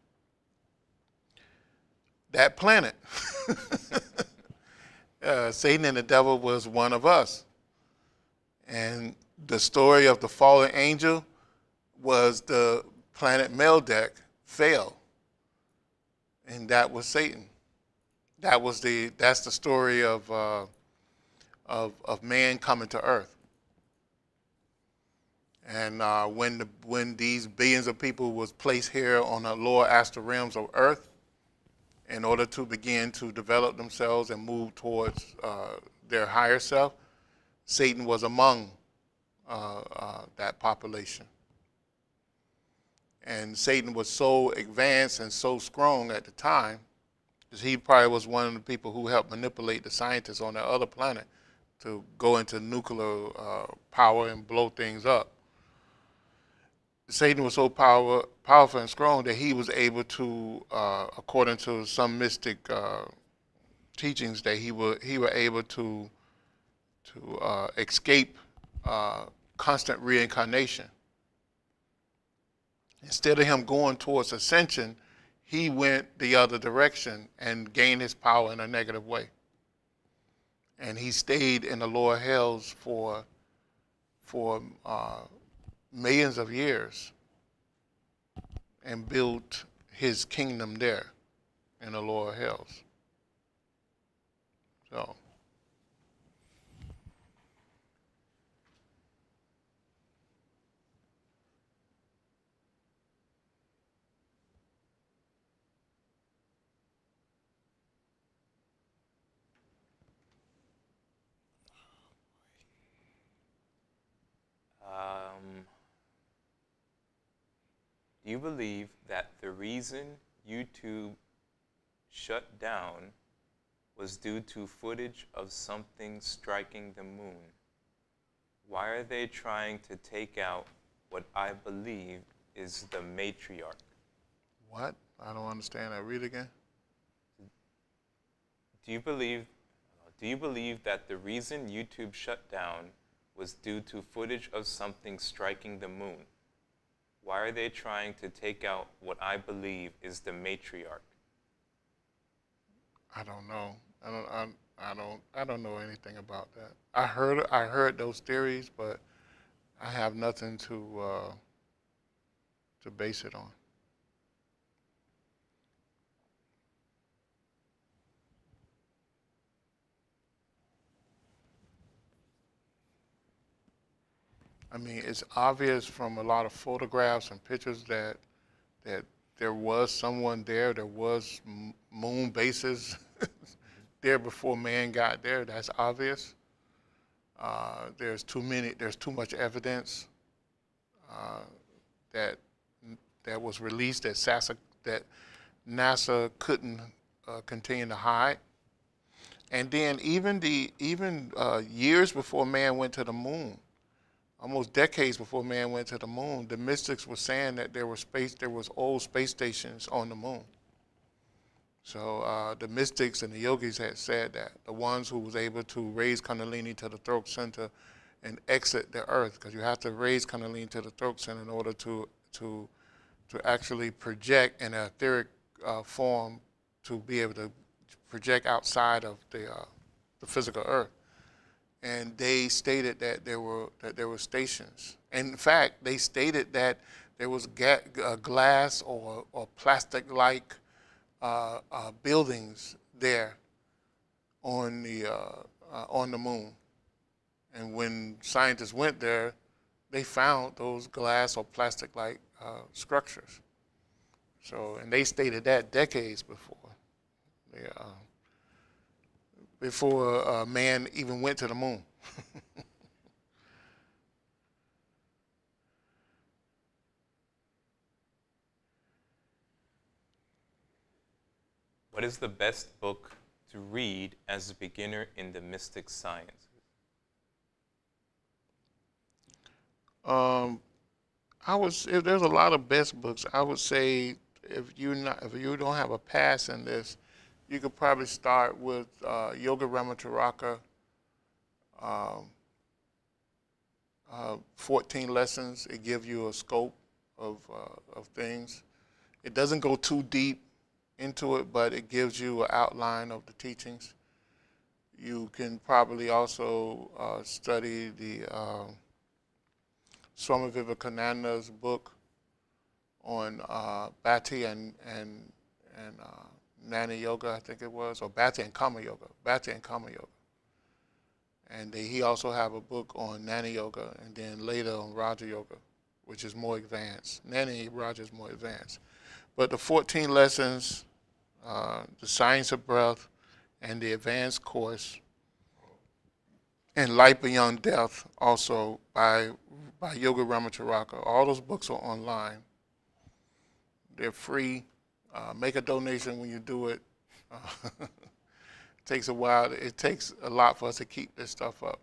that planet. Satan and the devil was one of us. And the story of the fallen angel was the planet Meldeck fell. And that was Satan. That's the story of man coming to earth. And when these billions of people was placed here on the lower astral realms of earth, in order to begin to develop themselves and move towards their higher self, Satan was among that population. And Satan was so advanced and so strong at the time, because he probably was one of the people who helped manipulate the scientists on that other planet to go into nuclear power and blow things up. Satan was so powerful and strong that he was able to, according to some mystic teachings, that he were able to escape constant reincarnation. Instead of him going towards ascension, he went the other direction and gained his power in a negative way. And he stayed in the lower hells for millions of years and built his kingdom there in the lower hells. So. Do you believe that the reason YouTube shut down was due to footage of something striking the moon? Why are they trying to take out what I believe is the matriarch? What? I don't understand that. Read again. Do you believe that the reason YouTube shut down was due to footage of something striking the moon? Why are they trying to take out what I believe is the matriarch? I don't know. I don't know anything about that. I heard those theories, but I have nothing to base it on. I mean, it's obvious from a lot of photographs and pictures that there was someone there. There was moon bases there before man got there. That's obvious. There's too much evidence that was released that NASA couldn't continue to hide. And then even years before man went to the moon, almost decades before man went to the moon, the mystics were saying that there was old space stations on the moon. So the mystics and the yogis had said that the ones who was able to raise Kundalini to the throat center and exit the earth, because you have to raise Kundalini to the throat center in order to actually project in an etheric form, to be able to project outside of the physical earth. And they stated that there were stations. In fact, they stated that there was glass or plastic-like buildings there on the moon. And when scientists went there, they found those glass or plastic-like structures. So, and they stated that decades before. Before man even went to the moon. What is the best book to read as a beginner in the mystic sciences? If there's a lot of best books, I would say if you don't have a pass in this, you could probably start with Yoga Ramataraka, um, 14 lessons. It gives you a scope of things. It doesn't go too deep into it, but it gives you an outline of the teachings. You can probably also study the Swami Vivekananda's book on Bhakti and Jnana Yoga, I think it was, or Bhakti and Kama Yoga. Bhakti and Kama Yoga. And he also have a book on Jnana Yoga, and then later on Raja Yoga, which is more advanced. Jnana Raja is more advanced. But the 14 lessons, the Science of Breath, and the advanced course, and Life Beyond Death, also by Yoga Ramataraka. All those books are online. They're free. Make a donation when you do it. It takes a while. It takes a lot for us to keep this stuff up.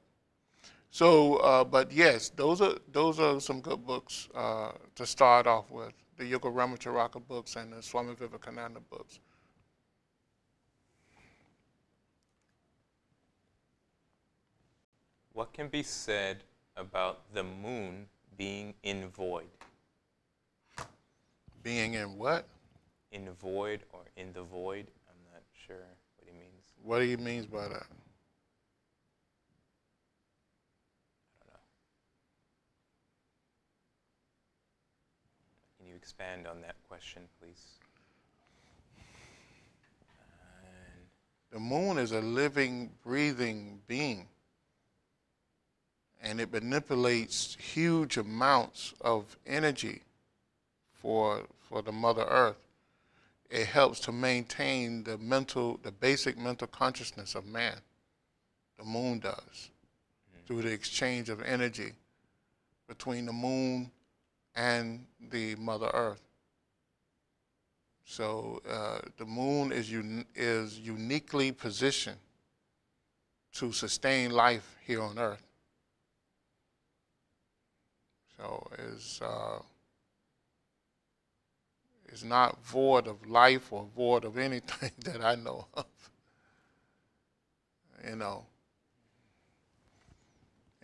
So, but yes, those are some good books to start off with. The Yoga Ramataraka books and the Swami Vivekananda books. What can be said about the moon being in void? Being in what? In void or in the void? I'm not sure what he means. What he means by that? I don't know. Can you expand on that question, please? The moon is a living, breathing being. And it manipulates huge amounts of energy for the Mother Earth. It helps to maintain the basic mental consciousness of man. The moon does, through the exchange of energy between the moon and the Mother Earth. So the moon is uniquely positioned to sustain life here on Earth. So it's not void of life or void of anything that I know of. You know.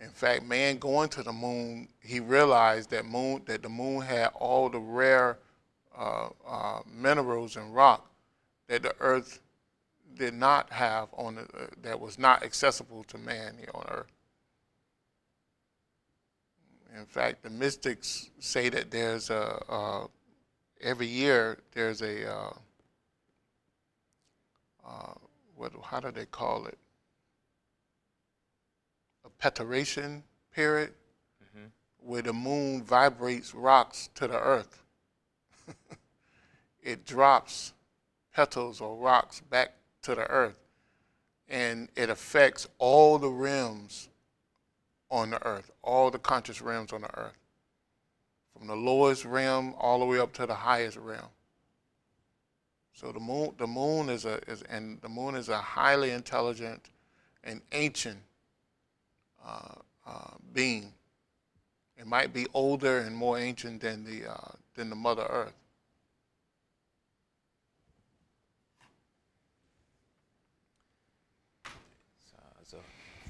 In fact, man going to the moon, he realized that the moon had all the rare minerals and rock that the Earth did not have that was not accessible to man here on Earth. In fact, the mystics say that there's every year there's how do they call it? A peteration period, where the moon vibrates rocks to the earth. It drops petals or rocks back to the earth, and it affects all the realms on the earth, all the conscious realms on the earth, from the lowest realm all the way up to the highest realm. So the moon is a highly intelligent and ancient being. It might be older and more ancient than the Mother Earth. So as a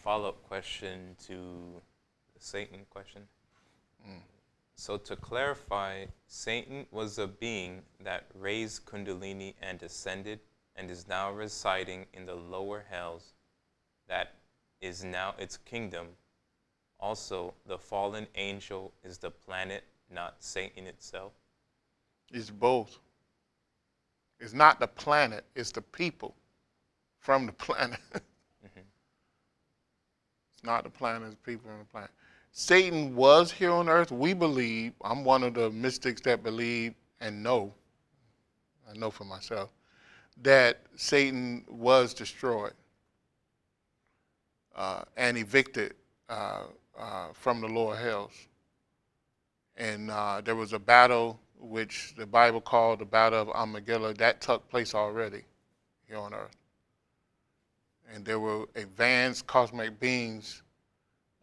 follow-up question to the Satan question. So to clarify, Satan was a being that raised Kundalini and ascended and is now residing in the lower hells that is now its kingdom. Also, the fallen angel is the planet, not Satan itself. It's both. It's not the planet, it's the people from the planet. It's not the planet, it's people from the planet. Satan was here on earth. We believe, I'm one of the mystics that believe and know, I know for myself, that Satan was destroyed and evicted from the lower hells. And there was a battle which the Bible called the Battle of Armageddon. That took place already here on earth. And there were advanced cosmic beings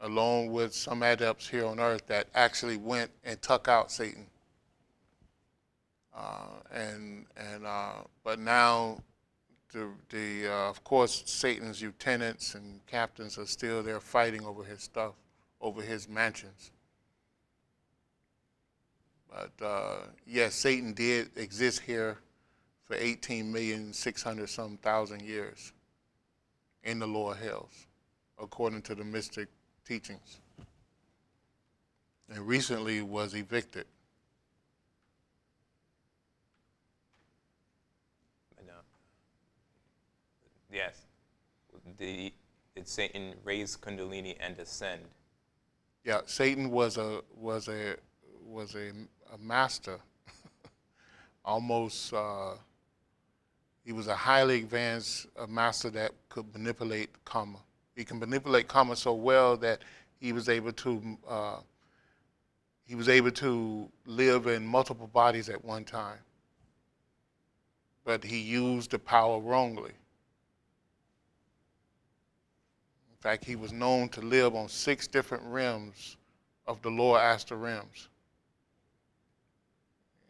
along with some adepts here on earth that actually went and took out Satan. But now, of course, Satan's lieutenants and captains are still there fighting over his stuff, over his mansions. But yes, Satan did exist here for 18,600,000 years in the lower hells, according to the mystic teachings, and recently was evicted. Yes. Did Satan raise Kundalini and ascend? Yeah, Satan was a master, almost. He was a highly advanced master that could manipulate karma. He can manipulate karma so well that he was able to live in multiple bodies at one time. But he used the power wrongly. In fact, he was known to live on 6 different realms of the lower astral realms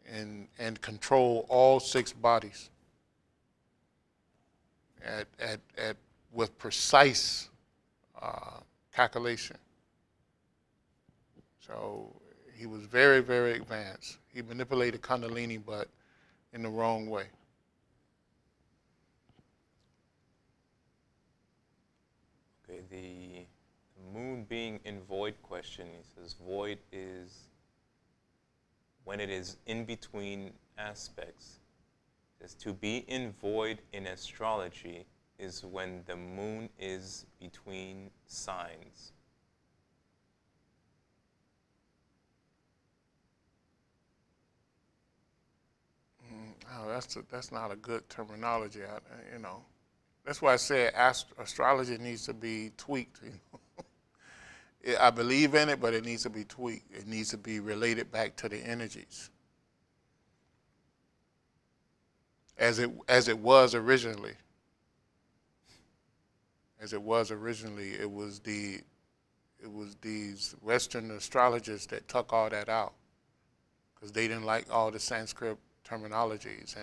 and control all 6 bodies with precise calculation. So he was very, very advanced. He manipulated Kundalini, but in the wrong way. Okay, the moon being in void question, he says void is when it is in between aspects. It says to be in void in astrology is when the moon is between signs. Oh, that's not a good terminology. That's why I said astrology needs to be tweaked. I believe in it, but it needs to be tweaked. It needs to be related back to the energies, as it was originally. As it was originally, it was these Western astrologers that took all that out because they didn't like all the Sanskrit terminologies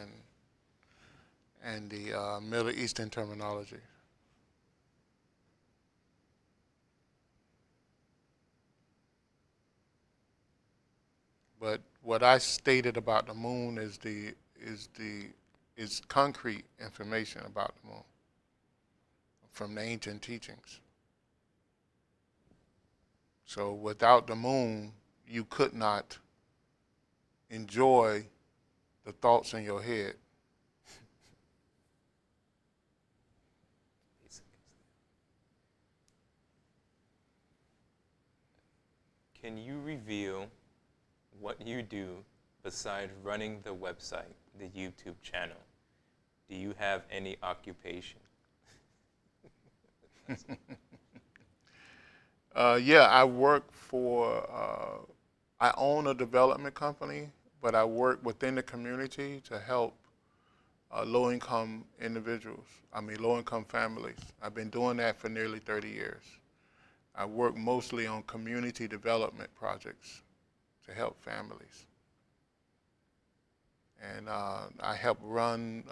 and the Middle Eastern terminology. But what I stated about the moon is concrete information about the moon from the ancient teachings. So without the moon, you could not enjoy the thoughts in your head. Can you reveal what you do besides running the website, the YouTube channel? Do you have any occupation? Yeah, I work for, I own a development company, but I work within the community to help low-income individuals, low-income families. I've been doing that for nearly 30 years. I work mostly on community development projects to help families. And I help run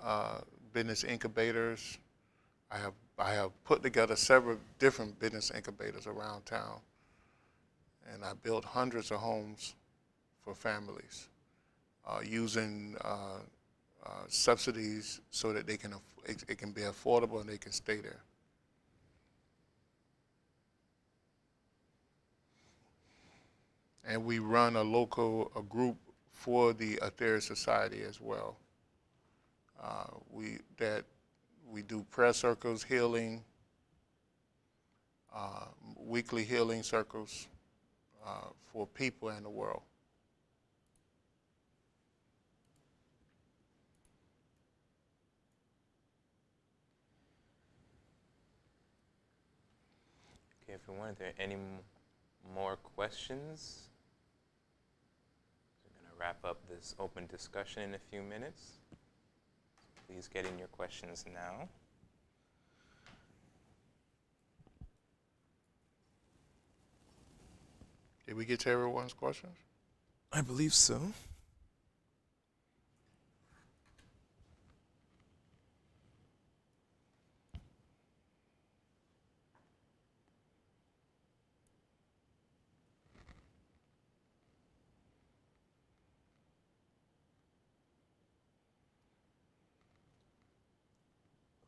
business incubators. I have put together several different business incubators around town. And I built hundreds of homes for families using subsidies so that it can be affordable and they can stay there. And we run a group for the Etheric Society as well. We do prayer circles, healing, weekly healing circles for people in the world. Okay, if you want, are there any more questions? We're going to wrap up this open discussion in a few minutes. Please get in your questions now. Did we get to everyone's questions? I believe so.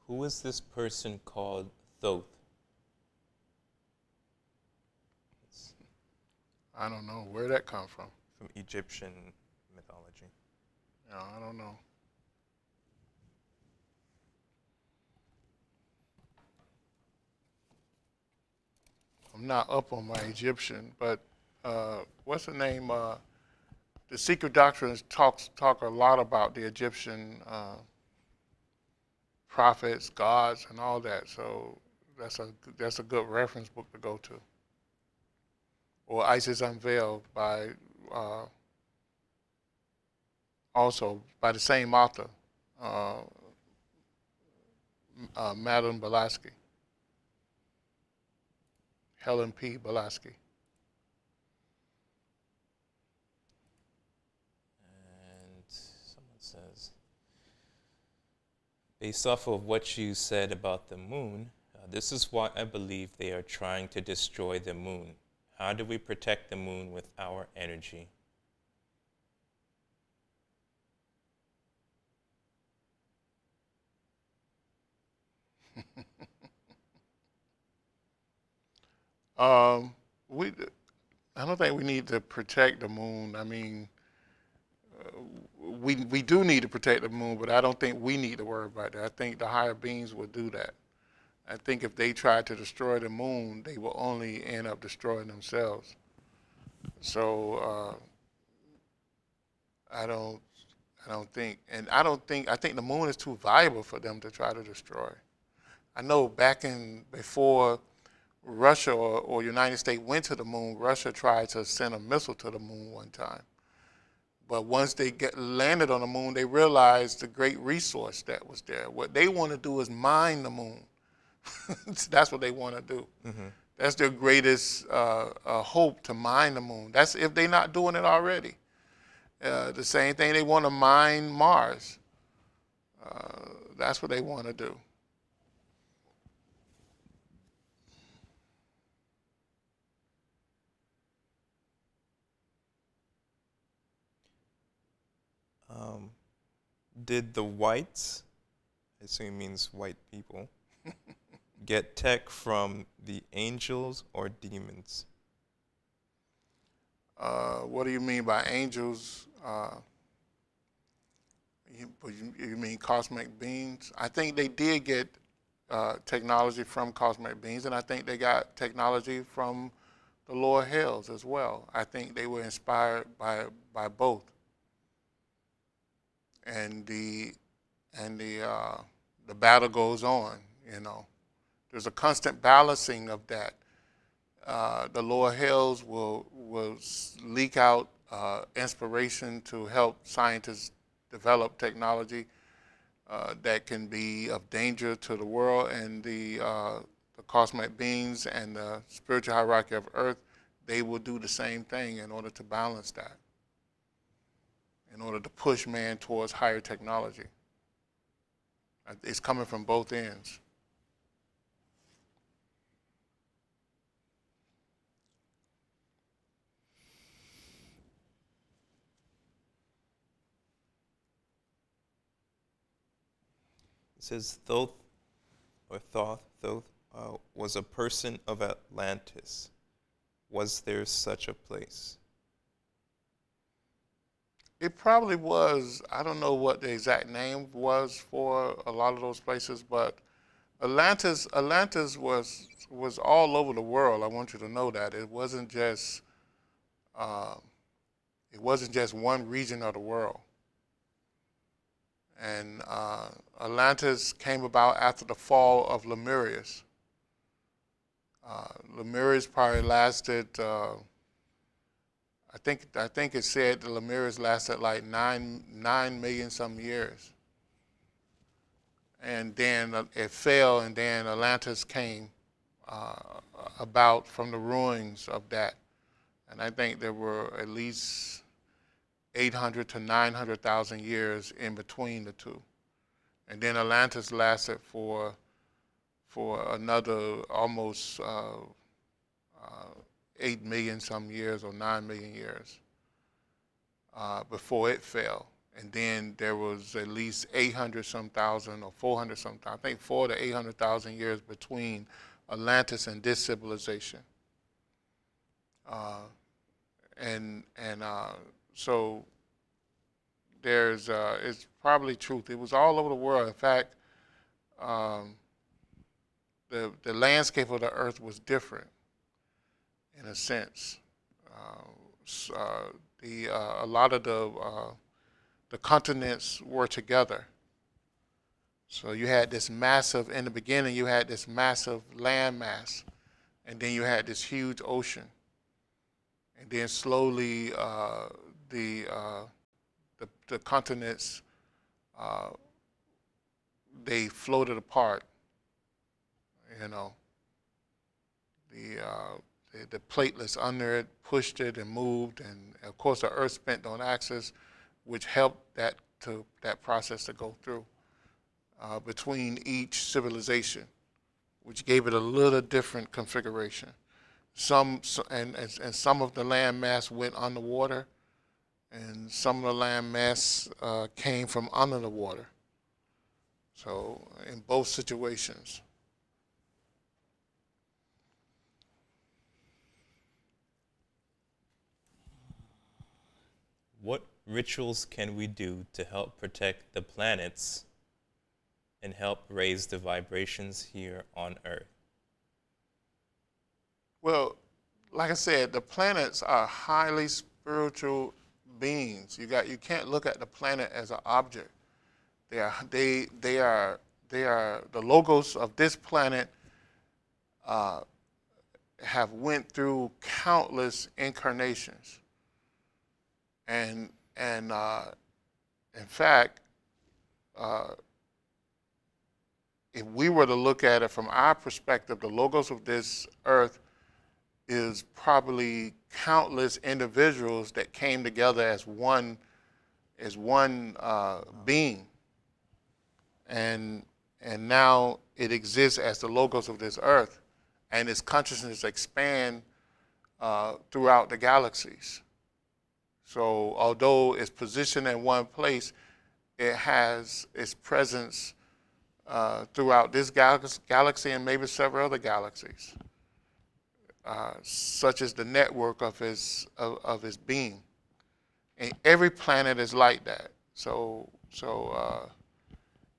Who is this person called Thoth? I don't know where that come from. From Egyptian mythology. No, I don't know. I'm not up on my Egyptian, but what's the name? The Secret Doctrines talk a lot about the Egyptian prophets, gods, and all that. So that's a good reference book to go to. Or Isis Unveiled by also by the same author, Madeleine Blavatsky, Helen P. Blavatsky. And someone says, based off of what you said about the moon, this is why I believe they are trying to destroy the moon. How do we protect the moon with our energy? I don't think we need to protect the moon. I mean, we do need to protect the moon, but I don't think we need to worry about that. I think the higher beings will do that. I think if they try to destroy the moon, they will only end up destroying themselves. So I think the moon is too valuable for them to try to destroy. I know before Russia or United States went to the moon, Russia tried to send a missile to the moon one time. But once they landed on the moon, they realized the great resource that was there. What they want to do is mine the moon. That's what they want to do. Mm-hmm. That's their greatest hope, to mine the moon. That's if they're not doing it already. The same thing, they want to mine Mars. That's what they want to do. Did the whites, I assume it means white people, get tech from the angels or demons? What do you mean by angels? You mean cosmic beings? I think they did get technology from cosmic beings, and I think they got technology from the lower hells as well. I think they were inspired by both. And the battle goes on. You know, there's a constant balancing of that. The lower hells will leak out inspiration to help scientists develop technology that can be of danger to the world, and the cosmic beings and the spiritual hierarchy of Earth, they will do the same thing in order to balance that, in order to push man towards higher technology. It's coming from both ends. It says Thoth was a person of Atlantis. Was there such a place? It probably was. I don't know what the exact name was for a lot of those places, but Atlantis was all over the world. I want you to know that it wasn't just one region of the world. And Atlantis came about after the fall of Lemurius. Lemurius probably lasted. I think it said the Lemurius lasted like 9 million some years, and then it fell, and then Atlantis came about from the ruins of that, And I think there were at least 800 to 900,000 years in between the two. And then Atlantis lasted for another almost 8 million some years or 9 million years before it fell. And then there was at least 800 some thousand or 400 some thousand, I think 400 to 800,000 years between Atlantis and this civilization. So there's, it's probably truth. It was all over the world. In fact, the landscape of the earth was different in a sense. A lot of the continents were together. So you had this massive, in the beginning, you had this massive land mass, and then you had this huge ocean. And then slowly the continents, they floated apart, you know. The platelets under it pushed it and moved, and of course the earth spent on axis, which helped that process to go through between each civilization, which gave it a little different configuration. And some of the land mass went underwater, and some of the land mass came from under the water. So in both situations. What rituals can we do to help protect the planets and help raise the vibrations here on Earth? Well, like I said, the planets are highly spiritual beings. You can't look at the planet as an object. They are the logos of this planet have went through countless incarnations. And in fact, if we were to look at it from our perspective, the logos of this earth is probably countless individuals that came together as one being, and now it exists as the logos of this earth, and its consciousness expand throughout the galaxies. So although it's positioned in one place, it has its presence throughout this galaxy and maybe several other galaxies, such as the network of his being. And every planet is like that. So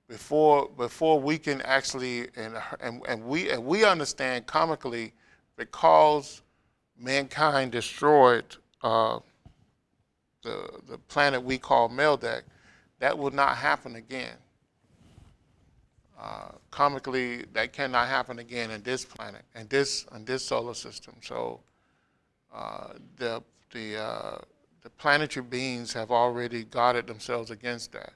before we can actually, and we understand karmically, because mankind destroyed the planet we call Meldeck, that will not happen again. Karmically, that cannot happen again in this planet, in this solar system. So the planetary beings have already guarded themselves against that.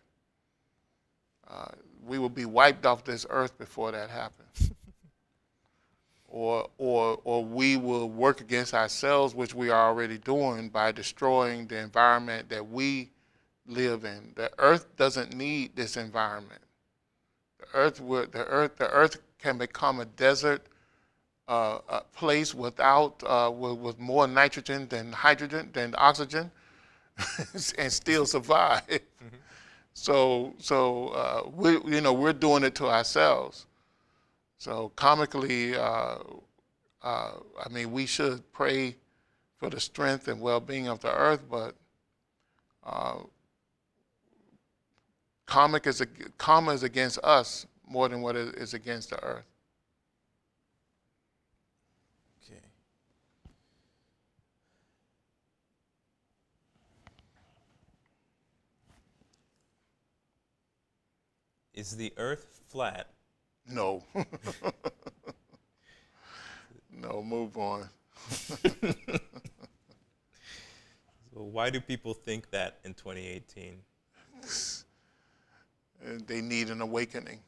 We will be wiped off this earth before that happens. Or we will work against ourselves, which we are already doing by destroying the environment that we live in. The earth doesn't need this environment. The earth can become a desert place with more nitrogen than hydrogen than oxygen, and still survive. Mm-hmm. So we're doing it to ourselves. So karmically, I mean, we should pray for the strength and well-being of the earth, but karma is against us more than what it is against the earth. Okay. Is the earth flat? No. No, move on. So why do people think that in 2018? They need an awakening.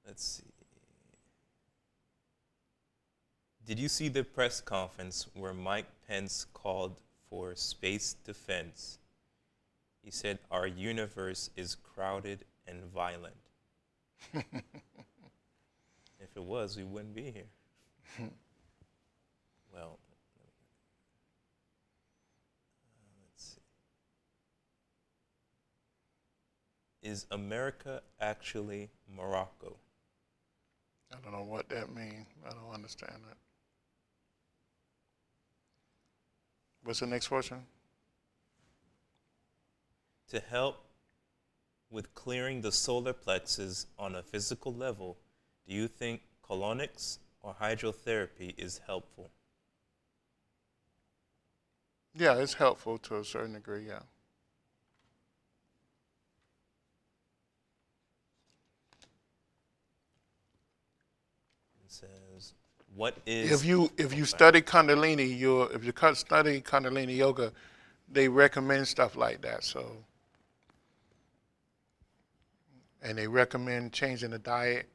Let's see. Did you see the press conference where Mike Pence called for space defense? He said, our universe is crowded and violent. If it was, we wouldn't be here. Well, let's see. Is America actually Morocco? I don't know what that means. I don't understand that. What's the next question? To help with clearing the solar plexus on a physical level, do you think colonics or hydrotherapy is helpful? Yeah, it's helpful to a certain degree, yeah. It says, what is... If you study Kundalini, if you study Kundalini yoga, they recommend stuff like that. So, and they recommend changing the diet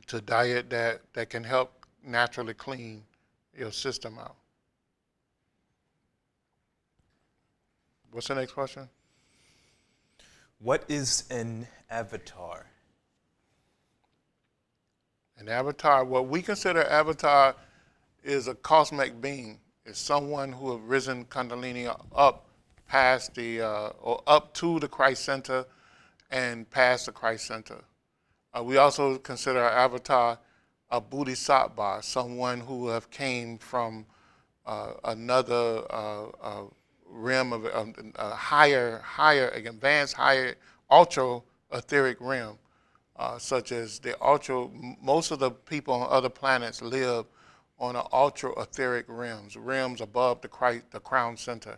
to a diet that can help naturally clean your system out. What's the next question? What is an avatar? An avatar, what we consider avatar is a cosmic being. It's someone who have risen Kundalini up past or up to the Christ center and past the Christ center. We also consider our avatar a bodhisattva, someone who have came from another realm of a higher, advanced, higher, ultra etheric realm, such as the ultra. Most of the people on other planets live on an ultra etheric realms above the crown center.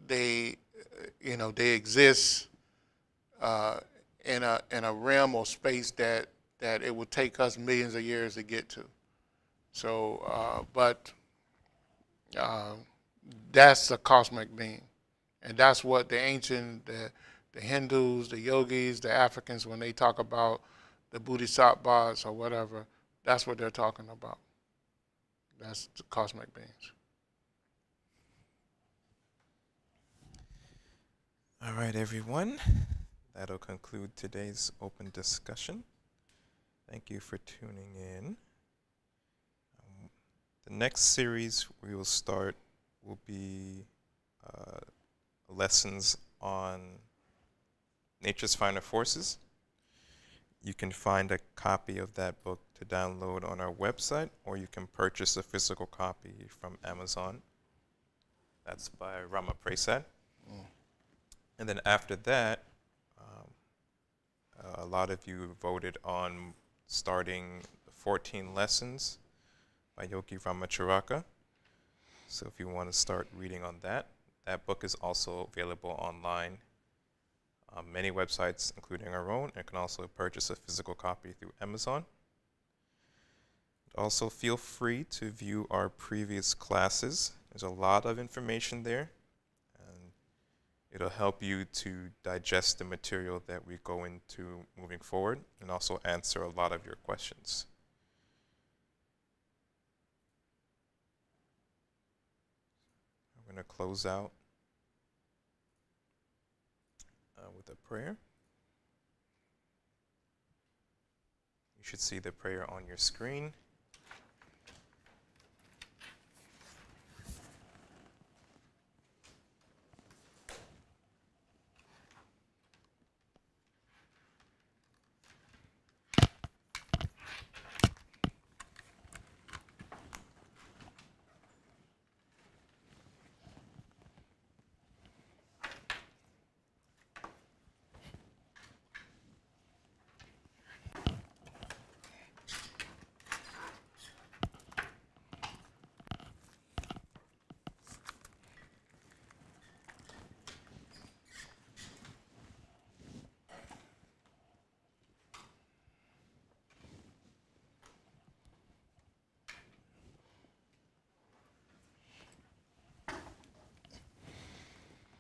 They exist in a realm or space that it would take us millions of years to get to. So, that's a cosmic being, and that's what the ancient, the Hindus, the yogis, the Africans, when they talk about the bodhisattvas or whatever, that's what they're talking about. That's the cosmic beings. All right, everyone. That'll conclude today's open discussion. Thank you for tuning in. The next series we will start will be lessons on Nature's Finer Forces. You can find a copy of that book to download on our website, or you can purchase a physical copy from Amazon. That's by Rama Prasad. And then after that, a lot of you voted on starting 14 lessons by Yogi Ramacharaka. So if you want to start reading on that, that book is also available online on many websites, including our own, and you can also purchase a physical copy through Amazon. Also, feel free to view our previous classes. There's a lot of information there, and it'll help you to digest the material that we go into moving forward, and also answer a lot of your questions. I'm going to close out with a prayer. You should see the prayer on your screen.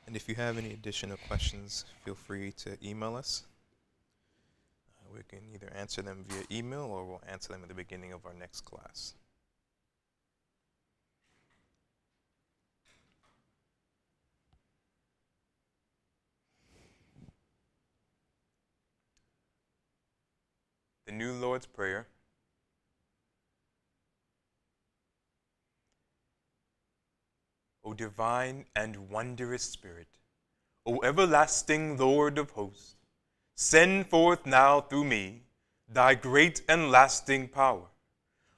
And if you have any additional questions, feel free to email us. we can either answer them via email or we'll answer them at the beginning of our next class. The New Lord's Prayer. O divine and wondrous Spirit, O everlasting Lord of hosts, send forth now through me thy great and lasting power.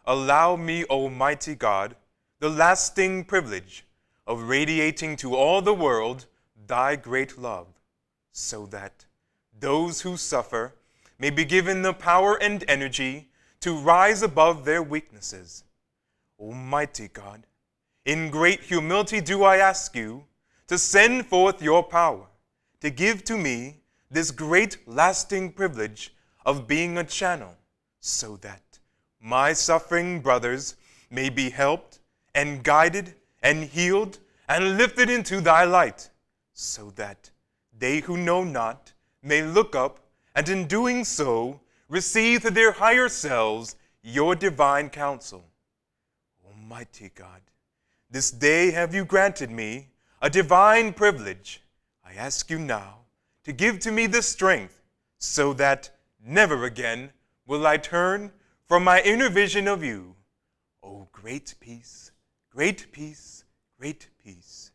Allow me, Almighty God, the lasting privilege of radiating to all the world thy great love, so that those who suffer may be given the power and energy to rise above their weaknesses. Almighty God, in great humility do I ask you to send forth your power, to give to me this great lasting privilege of being a channel, so that my suffering brothers may be helped and guided and healed and lifted into thy light, so that they who know not may look up and in doing so receive to their higher selves your divine counsel. Almighty God, this day have you granted me a divine privilege. I ask you now to give to me the strength so that never again will I turn from my inner vision of you. O great peace, great peace, great peace.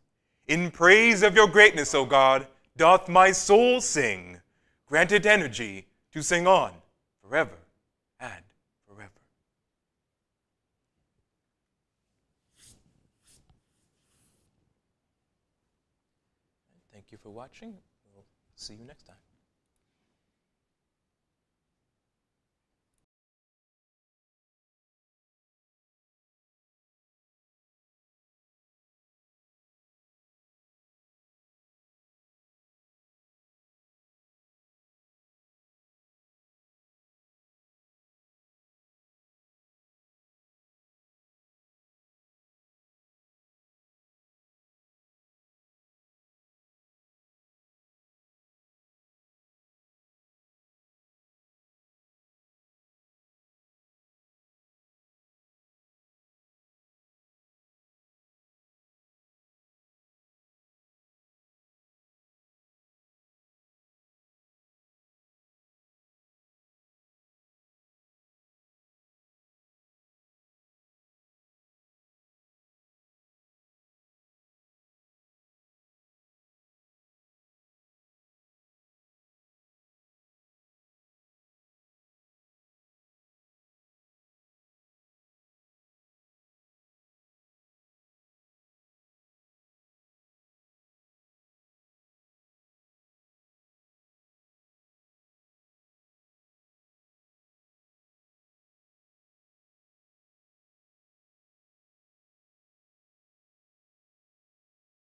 In praise of your greatness, O God, doth my soul sing. Grant it energy to sing on forever and forever. Thank you for watching. We'll see you next time.